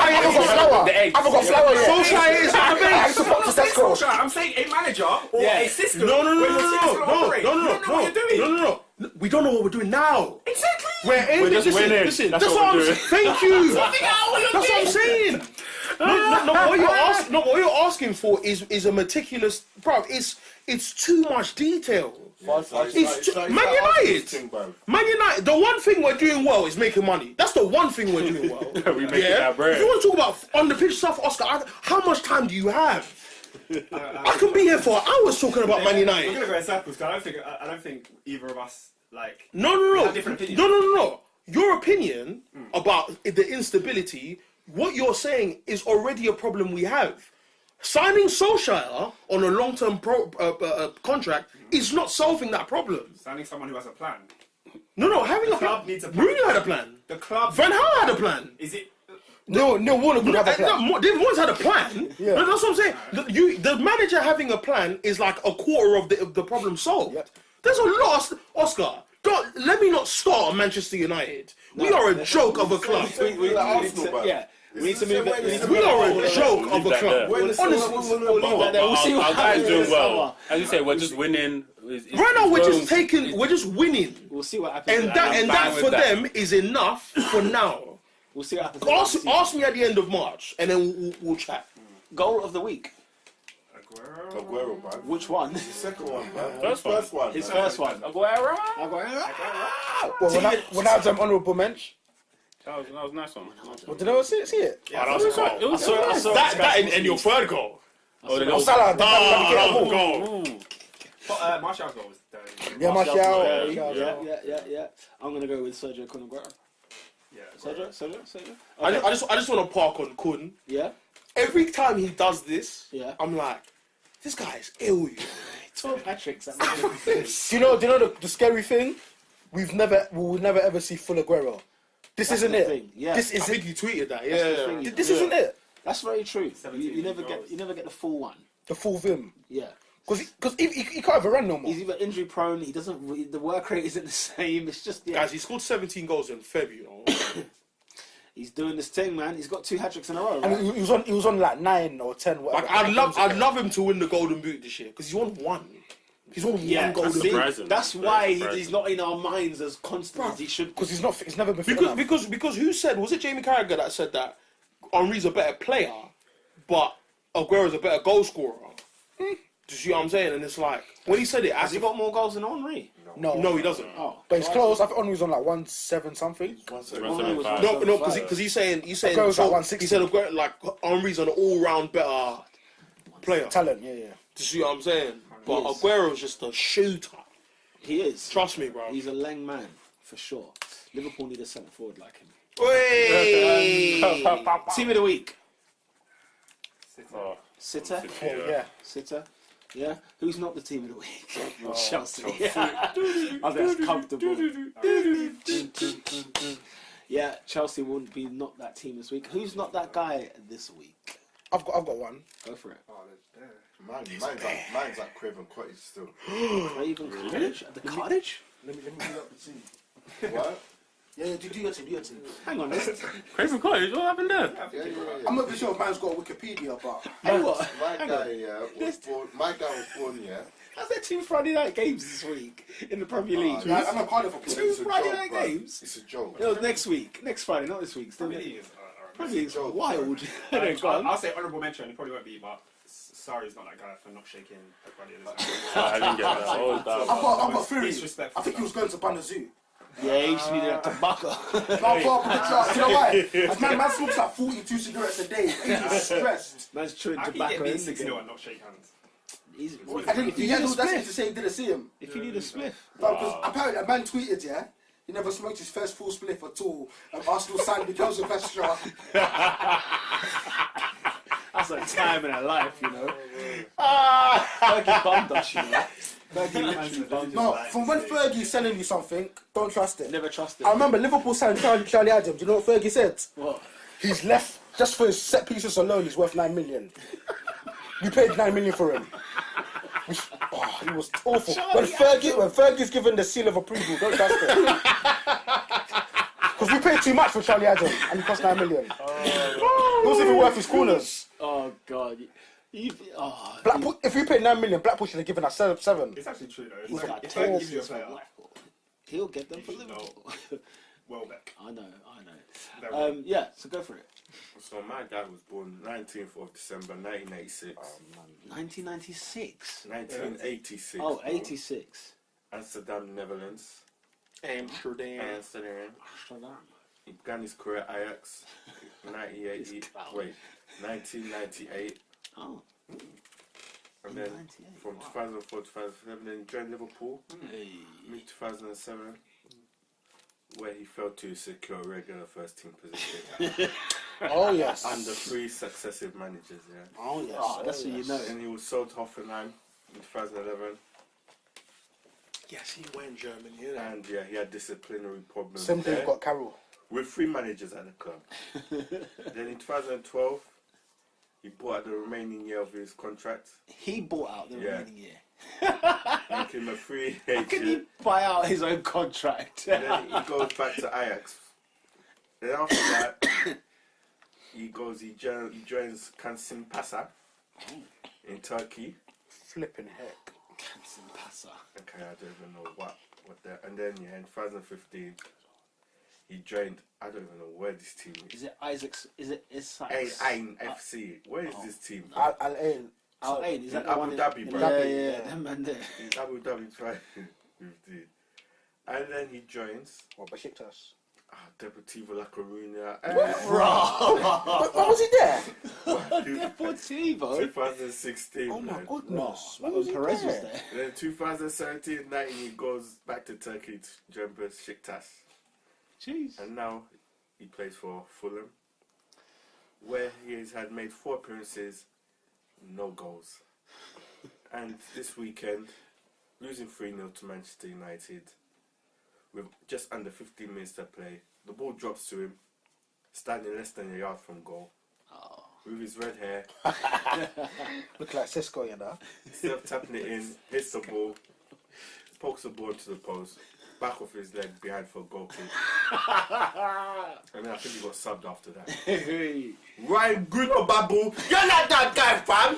S3: flour. I haven't got flour yet.
S4: Solskjaer is not the
S3: I
S4: base.
S3: used to fuck to Tesco.
S2: I'm saying a manager or a system.
S4: No.
S2: where your system's gonna operate. You don't know what you're doing.
S4: No. We don't know what we're doing now.
S2: Exactly.
S4: We're aiming.
S5: just winning.
S4: Listen.
S5: That's
S4: That's
S5: what
S4: what
S5: we're
S4: I'm
S5: doing.
S4: saying. Thank you.
S2: Figure out what you're
S4: That's what I'm
S2: doing.
S4: saying. What you're asking for is a meticulous, bro. It's too much detail. Man United. The one thing we're doing well is making money. That's the one thing we're doing well.
S5: We making that bread.
S4: If you want to talk about on the pitch stuff, Oscar, how much time do you have? I can be here for hours talking about Man
S2: We're
S4: United.
S2: gonna go in circles because I don't think either of us like.
S4: No.
S2: have different opinions.
S4: No. Your opinion about the instability, what you're saying is already a problem we have. Signing Solskjaer on a long-term contract is not solving that problem.
S2: Signing someone who has a plan.
S4: No, having a
S2: club
S4: plan.
S2: needs a plan.
S4: Mourinho had a plan.
S2: The club.
S4: Van Gaal had a plan.
S2: Is it?
S3: No, Warner could have a plan.
S4: David Moyes had a plan.
S3: Yeah.
S4: No, that's what I'm saying. The manager having a plan is like a quarter of the problem solved.
S3: Yep.
S4: There's a lot, Oscar. Let me not start on Manchester United. We are a joke of a club.
S1: We need to move it.
S4: We are a joke of a club.
S5: Honestly,
S1: We'll see what
S5: our
S1: happens
S5: guys doing
S1: this
S5: well.
S1: summer.
S5: As you say, we're just winning.
S4: Right now, we're just we're just winning.
S1: We'll see what happens.
S4: And that for them is enough for now.
S1: We'll see what happens.
S4: Ask me at the end of March, and then we'll chat.
S1: Goal of the week.
S6: Aguero, man.
S1: Which one?
S6: The second one, man.
S5: First one.
S1: His first one.
S5: Aguero.
S3: Well, when I was honourable mention.
S5: That was a nice one.
S3: Well, did I see it?
S4: Yeah, that was a goal.
S1: I saw
S4: That and your third goal.
S3: Salah.
S2: Martial's goal was dirty.
S3: Yeah, Martial.
S1: Yeah. I'm gonna go with Sergio Kun Aguero.
S2: Yeah,
S1: Sergio.
S4: I just want to park on Kun.
S1: Yeah.
S4: Every time he does this,
S1: Yeah.
S4: I'm like, this guy is ill.
S1: 12 hat-tricks.
S3: Do you know the scary thing? We will never ever see full Aguero. This
S1: That's
S3: isn't
S1: the
S3: it.
S1: thing, yeah.
S3: This
S4: I
S3: is
S4: think
S3: it.
S4: you tweeted that.
S1: thing.
S4: Yeah.
S3: This isn't it.
S1: That's very true.
S2: 17
S1: You never
S2: goals.
S1: get the full one.
S3: The full Vim.
S1: Yeah.
S3: Because he can't even run no more.
S1: He's either injury prone. He doesn't. The work rate isn't the same. It's just
S4: Guys, he scored 17 goals in February.
S1: He's doing this thing, man. He's got 2 hat-tricks in a row.
S3: I
S1: Right?
S3: mean, he was on like 9 or 10. Whatever.
S4: Like, I'd love him to win the Golden Boot this year because he's won one. He's won one Golden
S1: see,
S4: Boot.
S5: surprising.
S1: that's
S5: Very
S1: why
S5: surprising.
S1: he's not in our minds as constant as he should.
S3: Because he's never been fit enough.
S4: Because who said, was it Jamie Carragher that said that Henry's a better player, but Aguero's a better goal scorer? Do you see what I'm saying? And it's like, when he said it,
S1: Has he got more goals than Henry?
S4: No, he doesn't.
S1: Oh,
S3: But he's close. I think Henry's on like 1.7 something.
S1: Henry was
S5: 175.
S4: No, because he's saying
S3: Aguero's like 160.
S4: he said Aguero, like Henry's an all-round better player.
S3: Talent, yeah.
S4: Do you see what I'm saying? But
S1: He is.
S4: Aguero's just a shooter.
S1: he is.
S4: Trust me, bro.
S1: He's a leng man for sure. Liverpool need a centre forward like him.
S4: Hey!
S1: Team of the week.
S5: Oh,
S1: Sitter.
S3: Yeah.
S1: Sitter. Yeah. Who's not the team of the week? Chelsea. I think that's comfortable. Yeah, Chelsea wouldn't be not that team this week. Who's not that guy this week?
S3: I've got one.
S1: Go for it.
S6: Mine's like Craven Cottage still.
S1: Craven Cottage? The Cottage?
S3: Let me read up the team.
S6: What?
S3: Yeah, do your team.
S1: Hang on. Let's...
S5: Craven Cottage, what happened there?
S6: Yeah.
S3: I'm not sure if man's got Wikipedia, but
S1: Hey, what?
S6: My guy was born, yeah.
S1: How's there 2 Friday night games this week in the Premier League?
S3: yeah, I'm a Cardiff
S6: It's
S1: 2
S6: a
S1: Friday
S6: joke,
S1: night
S6: bro.
S1: games?
S6: It's a joke.
S1: No, next week. Next Friday, not this week. Still
S2: Premier
S1: next
S2: League is
S1: Premier League's
S6: joke,
S1: wild. Go on.
S2: I'll say honourable mention. It probably won't be, but Sarri's not that guy for not shaking everybody in his
S5: I didn't get that. What was that
S3: I've
S5: about?
S3: got theories.
S2: Disrespectful
S3: I think he was going to Banazoo.
S1: Yeah, he just needed a tobacco.
S3: No, you know why? Man smokes like 42 cigarettes a day. He's stressed.
S1: Man's chewing
S2: I can
S1: tobacco
S2: get beat
S1: in
S2: 6-0
S1: again.
S2: and not shake hands.
S3: And then
S1: If you
S3: yeah,
S1: need a
S3: no, that's it to
S1: spliff.
S3: say he didn't see him.
S1: If you need a spliff.
S3: Because apparently a man tweeted, yeah, he never smoked his first full spliff at all. And Arsenal signed with Joseph Estra.
S1: That's a time in our life, you know. Fergie bummed us, you know. Fergie literally bummed us.
S3: No,
S1: like,
S3: from when Fergie's selling you something, don't trust it.
S1: never trusted.
S3: I remember Liverpool signed Charlie Adams. You know what Fergie said?
S1: What?
S3: He's left, just for his set pieces alone, he's worth 9 million. We paid 9 million for him. He was awful. When Fergie's given the seal of approval, don't trust it. Because we paid too much for Charlie Adams and he cost 9 million. He wasn't even worth his corners.
S1: Oh, God.
S3: Blackpool, if we paid 9 million, Blackpool should have given us 7.
S2: It's actually true though.
S1: He's
S2: It's
S1: got
S2: like, if I give you a
S1: torches for
S2: player,
S1: Blackpool. He'll get them for
S2: You should know.
S1: Liverpool.
S2: Welbeck.
S1: I know.
S2: Very
S1: Yeah, so go for it.
S6: So my dad was born 19th of December 1986.
S1: 1996.
S6: 1986.
S1: Oh,
S6: bro.
S1: 86.
S6: Amsterdam, Netherlands.
S4: Amsterdam.
S1: Amsterdam.
S6: He began his career at Ajax. 1998.
S1: Oh.
S6: And then
S1: 98,
S6: from
S1: wow.
S6: 2004 to 2007, then joined Liverpool.
S1: Hey.
S6: Mid 2007, where he failed to secure a regular first team position
S3: Oh, yes.
S6: under 3 successive managers. Yeah.
S3: Oh, yes.
S1: Oh, that's what you know.
S6: And he was sold to Hoffenheim in 2011,
S4: Yes, he went German, you know.
S6: and yeah, he had disciplinary problems
S3: Same thing
S6: there
S3: got Carroll.
S6: with 3 managers at the club. Then in 2012, he bought out the remaining year of his contract,
S1: He bought out the
S6: Yeah.
S1: remaining year.
S6: making him a free
S1: How can he
S6: agent.
S1: buy out his own contract?
S6: Then he goes back to Ajax. Then after that, he joins Kansim Pasa in Turkey.
S3: Flipping heck.
S6: Okay, I don't even know what that. And then in 2015, he joined. I don't even know where this team is.
S1: Is it Isaac's? Is it Isaacs?
S6: Ain FC. Where is this team?
S3: Al Ain.
S1: Al Ain. Is that the
S6: Abu
S1: one
S6: Dhabi, bro?
S1: Yeah. Them man there.
S6: In Abu Dhabi 2015. And then he joins.
S3: What, Besiktas?
S6: Deportivo La Coruña.
S3: But was he there?
S1: Deportivo.
S6: 2016.
S3: Oh my
S6: man.
S3: goodness.
S1: That was Perez was there.
S6: Then 2017-19, he goes back to Turkey to join Besiktas.
S1: Jeez.
S6: And now he plays for Fulham, where he has had made 4 appearances, no goals. And this weekend, losing 3-0 to Manchester United, with just under 15 minutes to play. The ball drops to him, standing less than a yard from goal.
S1: Oh.
S6: With his red hair,
S3: Look like Cisco, you know.
S6: instead of tapping it in, hits the ball, pokes the ball into the post, back off his leg behind for a goal kick. And then I think he got subbed after that. Ryan Gruno Babu, you're not that guy, fam!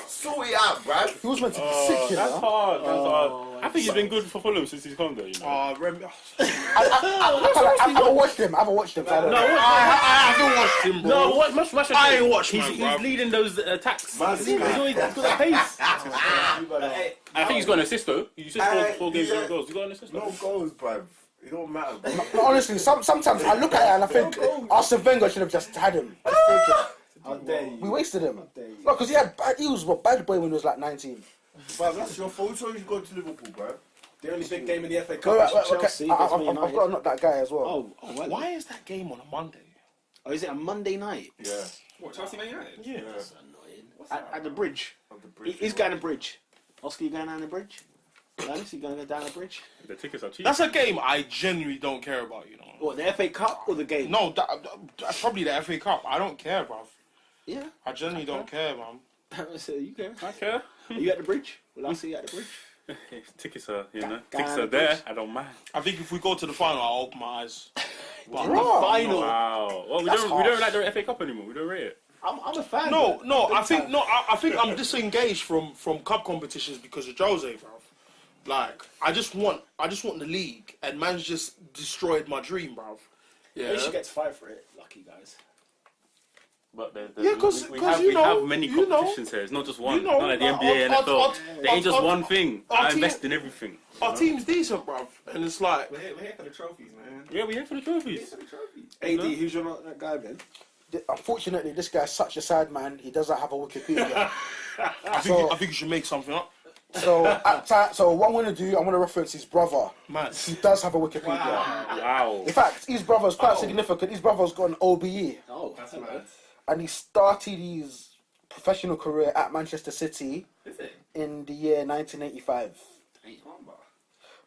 S6: Sort it out, bruv.
S3: He was meant to be sick, you
S5: That's
S3: know.
S5: hard. That's hard. I think he's been good for Fulham since he's come there. You know.
S3: I haven't watched him. I haven't know.
S4: I haven't watched him, bro.
S5: No, what much?
S4: I ain't watched him,
S5: He's
S4: bruv.
S5: leading those attacks. He's always got that pace. I think he's got an assist though. You said 4 games, 0 goals. You got an assist?
S6: No goals, bruv. It don't matter, bro.
S3: No, honestly, sometimes I look at it and I think Arsene Wenger should have just had him.
S1: How dare you?
S3: We wasted him.
S1: dare you?
S3: No, because he was a bad boy when he was like 19.
S6: Bruv, that's your fault. So he's going to Liverpool, bruv.
S1: The only big game in the FA
S3: Wait,
S1: Cup is
S3: okay,
S1: Chelsea.
S3: I've
S1: against
S3: got
S1: United.
S3: to knock that guy as well.
S1: Oh,
S4: Why is that game on a Monday?
S1: Oh, is it a Monday night?
S6: Yeah.
S2: What, Chelsea Man United?
S4: Yeah.
S1: That's annoying. At the bridge.
S6: Of the bridge.
S1: He's going to the bridge. Oscar, you going down the bridge? Alex, you going to go down the bridge?
S5: The tickets are cheap.
S4: That's a game I genuinely don't care about, you know.
S1: What, the FA Cup or the game?
S4: No, that's probably the FA Cup. I don't care, bruv.
S1: Yeah.
S4: I genuinely don't care, man.
S1: So you care?
S5: I care.
S1: Are you at the bridge? Will I see you at the bridge?
S5: Tickets are, tickets
S1: Down
S5: are
S1: the
S5: there.
S1: bridge.
S5: I don't mind.
S4: I think if we go to the final, I'll open my eyes. But
S1: The final.
S5: Wow. Well, we
S3: That's
S5: don't
S3: harsh.
S5: like the FA Cup anymore. We don't rate it.
S1: I'm a fan.
S4: No,
S1: but
S4: no,
S1: big
S4: I think
S1: time.
S4: I think I'm disengaged from cup competitions because of Jose, bro. Like, I just want the league, and man's just destroyed my dream, bro.
S1: At
S4: Yeah.
S1: least you get to fight for it. Lucky guys.
S5: But
S4: Yeah, 'cause
S5: we
S4: you know,
S5: have many
S4: you know,
S5: competitions here. It's not just one.
S4: you know,
S5: Not like the NBA, NFL. There ain't just one thing.
S4: our
S5: I
S4: team-
S5: invest in everything.
S4: Our team's decent, bro, and it's like,
S2: We're here for the trophies, man.
S5: Yeah, we're here for the trophies.
S1: AD, who's your that guy then?
S3: Unfortunately, this guy's such a sad man. He doesn't have a Wikipedia.
S4: I think you should make something up,
S3: so what I'm going to do, I'm going to reference his brother.
S4: man.
S3: He does have a Wikipedia.
S5: Wow.
S3: In fact, his brother's quite significant. His brother's got an OBE.
S1: Oh,
S2: That's
S1: hello.
S2: mad.
S3: And he started his professional career at Manchester City
S2: Is it?
S3: in the year 1985.
S1: Ain't number.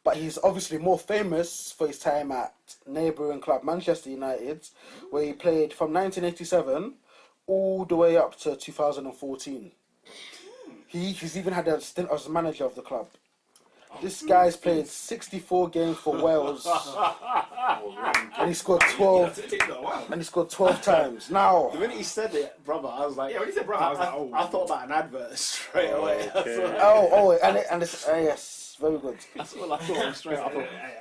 S3: But he's obviously more famous for his time at neighbouring club Manchester United, where he played from 1987 all the way up to 2014. He's even had a stint as manager of the club. This guy's played 64 games for Wales, and he scored 12.
S2: Wow.
S3: And he scored 12 times. Now,
S1: The minute he said it, brother, I was like,
S2: Yeah, when he said brother, I was like, oh.
S1: I thought about an advert straight away.
S5: Okay.
S3: and it's yes, very good.
S1: That's all I thought straight up.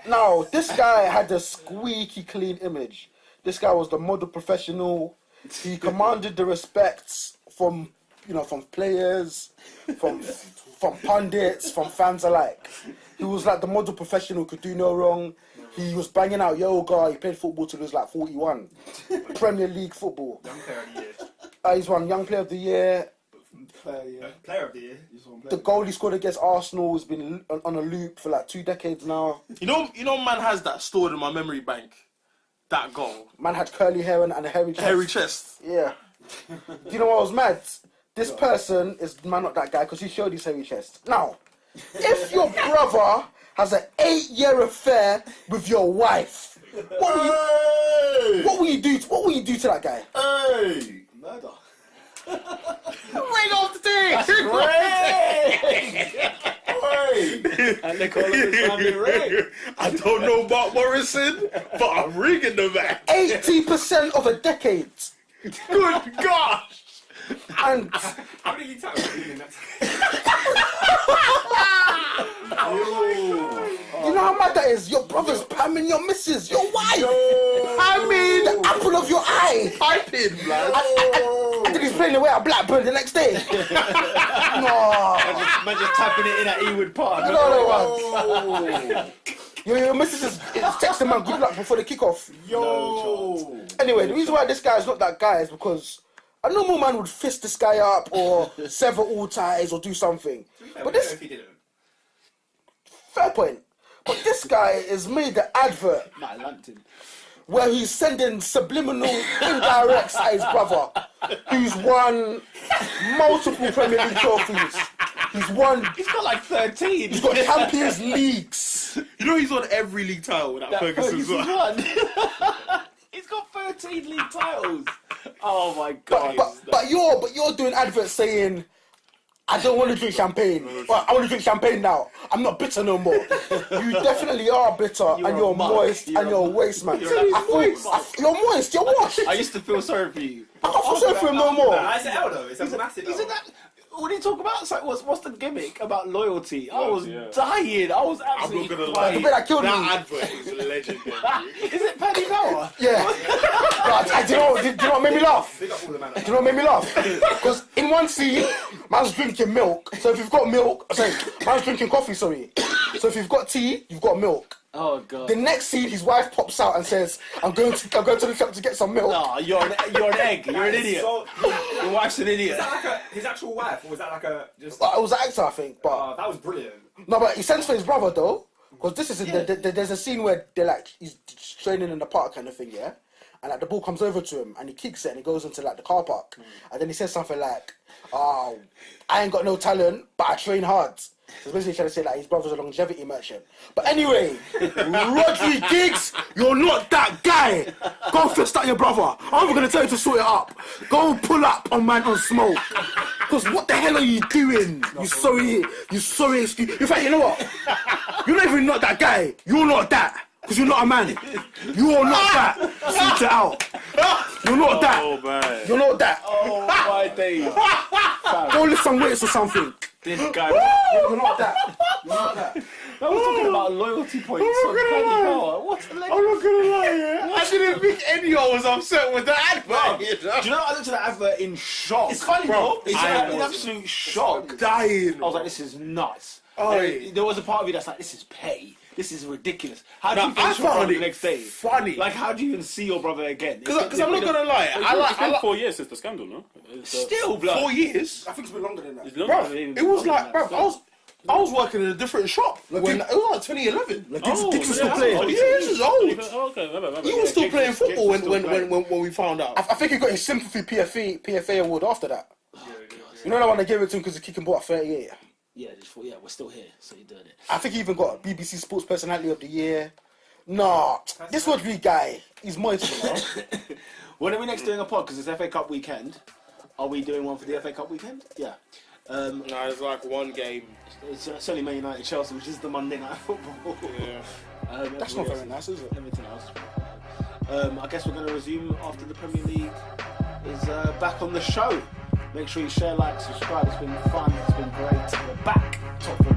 S3: Now, this guy had a squeaky clean image. This guy was the model professional. He commanded the respects from players, from pundits, from fans alike. He was like the model professional, could do no wrong. He was banging out yoga. He played football till he was like 41. Premier League football.
S2: Young player of the year.
S3: He's won Young Player of the Year.
S2: Player of the year.
S3: The goal he scored against Arsenal has been on a loop for like 2 decades now.
S4: You know, man has that stored in my memory bank. That goal,
S3: Man had curly hair and a hairy chest.
S4: hairy chest.
S3: Yeah. Do you know what was mad? This person is man, not that guy, because he showed his hairy chest. Now, if your brother has an 8-year affair with your wife, what will you do to that guy?
S6: Hey!
S1: Murder.
S4: Ring off the thing.
S1: And they call him his family Ray.
S4: I don't know about Morrison, but I'm ringing the man.
S3: 80% of a decade.
S4: Good gosh!
S3: And
S2: How many league titles have you been in that
S3: you know how mad that is? Your brother's pamming your missus, your wife. Pamming the apple of your eye.
S4: Piping, blood.
S3: And then he's playing away at Blackburn the next day. No.
S1: Man just tapping it in at Ewood Park.
S3: You know the one. Your missus is texting man good luck before the kickoff.
S4: Yo.
S3: Anyway, the reason why this guy is not that guy is because a normal man would fist this guy up or sever all ties or do something. But this,
S2: if he didn't.
S3: fair point. But this guy has made the advert
S1: Nah, London.
S3: where he's sending subliminal indirects at his brother, who's won multiple Premier League trophies. He's got like 13. He's got Champions Leagues.
S4: You know he's won every league title that Ferguson's won.
S1: He's got 13 league titles. Oh my god.
S3: But you're doing adverts saying, I don't want to drink champagne. Well, I want to drink champagne now. I'm not bitter no more. You definitely are bitter, and you're moist, and you're a waste, man. You're moist. You're washed.
S1: I used to feel sorry for you.
S3: I don't feel sorry for him no more.
S2: It's an L though. It's a massive L.
S1: Isn't that? What do you talk about? It's like, what's the gimmick about loyalty? I was dying. I was absolutely
S4: I'm not gonna
S1: dying.
S3: The bit that killed me.
S4: That advert is legendary.
S1: Is it Paddy Power?
S3: Yeah. But do you know what made me laugh? Do you know what made me laugh? Because in one scene, man's drinking milk. So if you've got milk, man's drinking coffee, sorry. So if you've got tea, you've got milk.
S1: Oh god.
S3: The next scene, his wife pops out and says, I'm going to the shop to get some milk.
S1: No, you're an egg. You're an idiot. Your wife's an idiot.
S2: Is that like his actual wife, or was that like a just?
S3: Well, it was an actor, I think. But
S2: That was brilliant.
S3: no, but he sends for his brother though, because this is there's a scene where they're like he's training in the park kind of thing, yeah, and like the ball comes over to him and he kicks it and he goes into like the car park, and then he says something like, "Oh, I ain't got no talent, but I train hard." So basically trying to say like his brother's a longevity merchant. But anyway, Rodri Giggs, you're not that guy. Go fist at your brother. I'm not gonna tell you to sort it up. Go pull up on man on smoke. Because what the hell are you doing? You sorry excuse. In fact, you know what? You're not even not that guy. You're not that. Because you're not a man. You're not that. Sort it out. You're not that.
S5: Oh, man.
S3: You're not that.
S1: Oh my days.
S3: Go lift some weights or something.
S1: This guy.
S3: You're not that. You're not that.
S1: I was talking about loyalty points on Paddy Power. What a legend.
S4: I'm not gonna lie, yeah. I didn't think anyone was upset with the advert.
S1: Do you know I looked at that advert in shock?
S7: It's funny,
S1: bro.
S7: though.
S1: It's in absolute shock.
S4: Dying.
S1: I was like, this is nuts.
S4: Oh,
S1: And there was a part of me that's like, this is petty. This is ridiculous. How do you
S4: I
S1: finish your
S4: found
S1: brother
S4: it
S1: the next day?
S4: funny.
S1: Like, how do you even see your brother again?
S4: Because I'm not gonna lie,
S5: It's been 4 years since the scandal, no?
S1: Still, blood.
S4: 4 years.
S3: I think it's been longer than that.
S5: It's longer.
S4: Bruv, it was like, bruv, I was working in a different shop when it was like 2011.
S3: Giggs was still playing.
S4: Oh, yeah, this is old.
S5: Oh, okay,
S4: He was still playing football when we found out.
S3: I think he got his sympathy PFA award after that. You know that one they gave it to him because he kicked and bought 38.
S1: Yeah, we're still here, so you're doing it.
S3: I think he even got BBC Sports Personality of the Year. Nah, this Rodri guy, he's moist, you know.
S1: When are we next doing a pod? Because it's FA Cup weekend. Are we doing one for the FA Cup weekend? Yeah.
S4: No, it's like one game.
S1: It's only Man United Chelsea, which is the Monday night football.
S4: Yeah.
S3: That's not very nice, is it?
S1: Everything else. I guess we're going to resume after the Premier League is back on the show. Make sure you share, like, subscribe. It's been fun. It's been great. We're back. Top 4